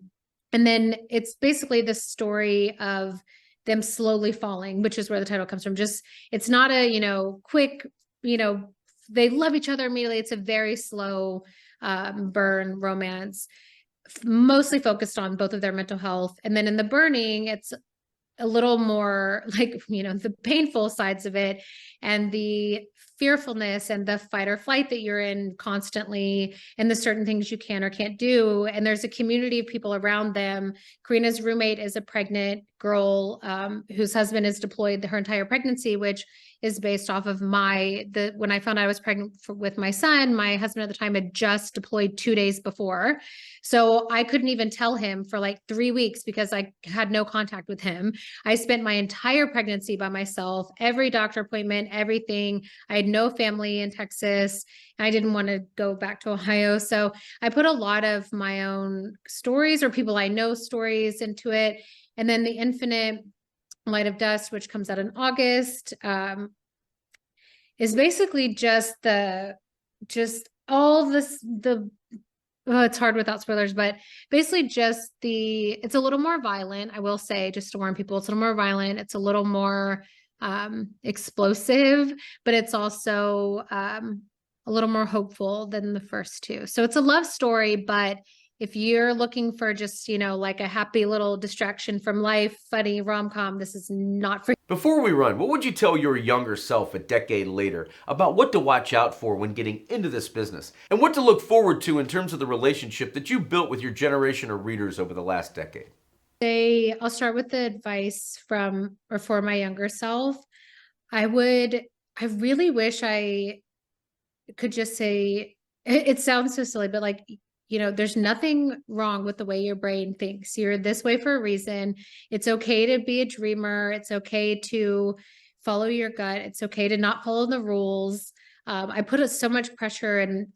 then it's basically the story of them slowly falling, which is where the title comes from. Just, it's not a, quick, they love each other immediately. It's a very slow burn romance, mostly focused on both of their mental health. And then in the burning, it's a little more like, the painful sides of it and the fearfulness and the fight or flight that you're in constantly, and the certain things you can or can't do. And there's a community of people around them. Karina's roommate is a pregnant girl whose husband is deployed her entire pregnancy, which is based off of when I found out I was pregnant with my son, my husband at the time had just deployed 2 days before. So I couldn't even tell him for like 3 weeks because I had no contact with him. I spent my entire pregnancy by myself, every doctor appointment, everything. I had no family in Texas. And I didn't want to go back to Ohio. So I put a lot of my own stories or people I know stories into it. And then The Infinite Light of Dust, which comes out in August, is basically just all this, it's hard without spoilers, but basically just it's a little more violent. I will say, just to warn people, it's a little more violent. It's a little more explosive, but it's also a little more hopeful than the first two. So it's a love story, but if you're looking for just, like a happy little distraction from life, funny rom-com, this is not for you. Before we run, what would you tell your younger self a decade later about what to watch out for when getting into this business, and what to look forward to in terms of the relationship that you built with your generation of readers over the last decade? I'll start with the advice for my younger self. I really wish I could just say, it sounds so silly, but like, there's nothing wrong with the way your brain thinks. You're this way for a reason. It's okay to be a dreamer. It's okay to follow your gut. It's okay to not follow the rules. I put so much pressure and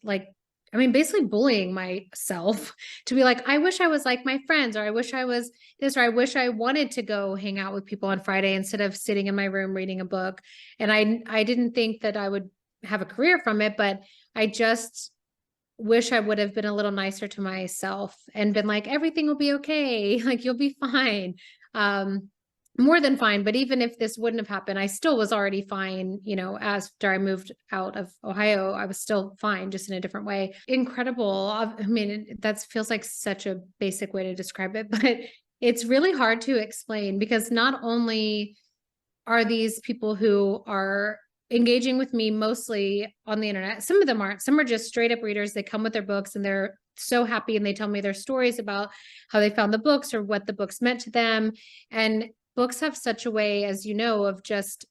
basically bullying myself to be like, I wish I was like my friends, or I wish I was this, or I wish I wanted to go hang out with people on Friday instead of sitting in my room reading a book. And I didn't think that I would have a career from it, but I just wish I would have been a little nicer to myself and been like, everything will be okay. Like, you'll be fine. More than fine. But even if this wouldn't have happened, I still was already fine. After I moved out of Ohio, I was still fine, just in a different way. Incredible. That feels like such a basic way to describe it, but it's really hard to explain, because not only are these people who are engaging with me mostly on the internet, some of them aren't, some are just straight up readers. They come with their books and they're so happy, and they tell me their stories about how they found the books or what the books meant to them. And books have such a way, as you know, of just,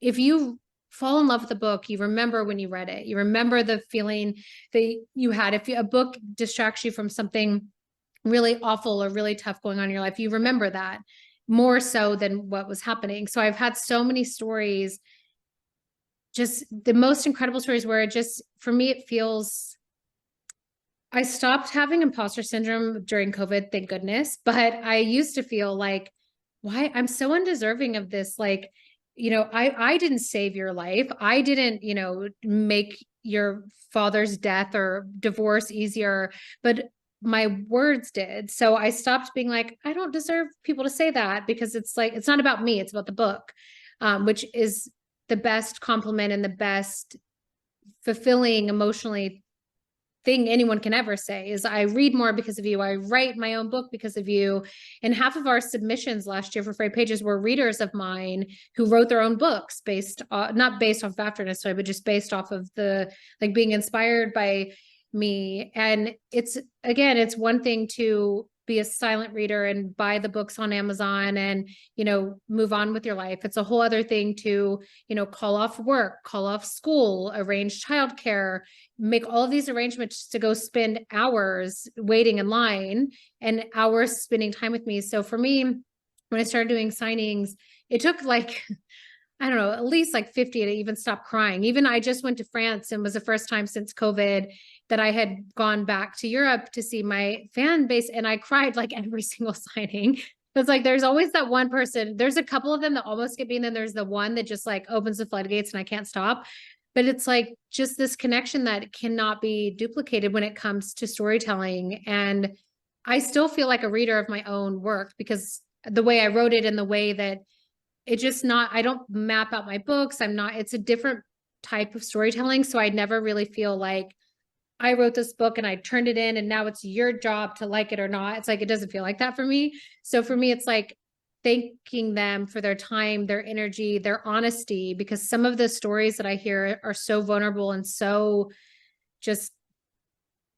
if you fall in love with a book, you remember when you read it, you remember the feeling that you had. If a book distracts you from something really awful or really tough going on in your life, you remember that more so than what was happening. So I've had so many stories, just the most incredible stories, where for me, it feels, I stopped having imposter syndrome during COVID, thank goodness. But I used to feel like, why I'm so undeserving of this. Like, I didn't save your life. I didn't, make your father's death or divorce easier, but my words did. So I stopped being like, I don't deserve people to say that, because it's like, it's not about me, it's about the book, which is the best compliment and the best fulfilling emotionally thing anyone can ever say is, I read more because of you. I write my own book because of you. And half of our submissions last year for Frayed Pages were readers of mine who wrote their own books not based off of after necessarily, but just based off of being inspired by me. And it's one thing to be a silent reader and buy the books on Amazon and, move on with your life. It's a whole other thing to, call off work, call off school, arrange childcare, make all of these arrangements to go spend hours waiting in line and hours spending time with me. So for me, when I started doing signings, it took I don't know, at least 50 to even stop crying. Even I just went to France, and was the first time since COVID that I had gone back to Europe to see my fan base. And I cried every single signing. It's there's always that one person. There's a couple of them that almost get me. And then there's the one that just opens the floodgates and I can't stop. but it's like just this connection that cannot be duplicated when it comes to storytelling. And I still feel like a reader of my own work because the way I wrote it and the way that it just not, I don't map out my books. I'm not, it's a different type of storytelling. So I never really feel like I wrote this book and I turned it in and now it's your job to like it or not. It's like, it doesn't feel like that for me. So for me, it's like thanking them for their time, their energy, their honesty, because some of the stories that I hear are so vulnerable and so just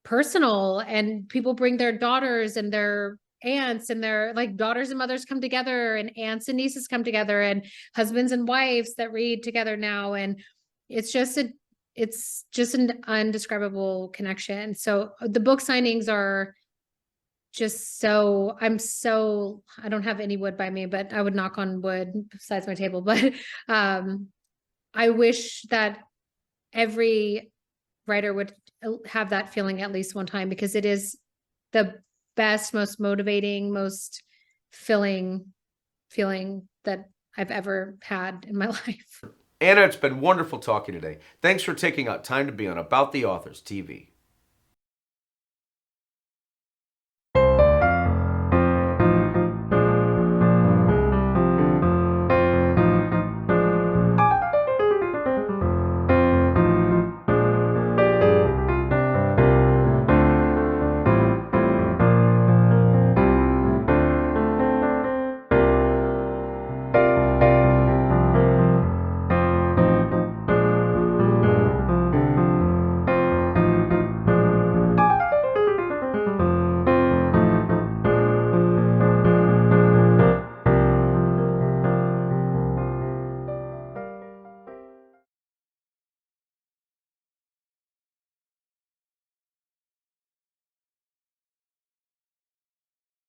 personal, and people bring their daughters and their aunts and their like daughters and mothers come together and aunts and nieces come together and husbands and wives that read together now. And it's just a it's just an undescribable connection. So the book signings are just so I don't have any wood by me, but I would knock on wood besides my table. But um I wish that every writer would have that feeling at least one time, because it is the best, most motivating, most filling feeling that I've ever had in my life. Anna, it's been wonderful talking today. Thanks for taking out time to be on About the Authors TV.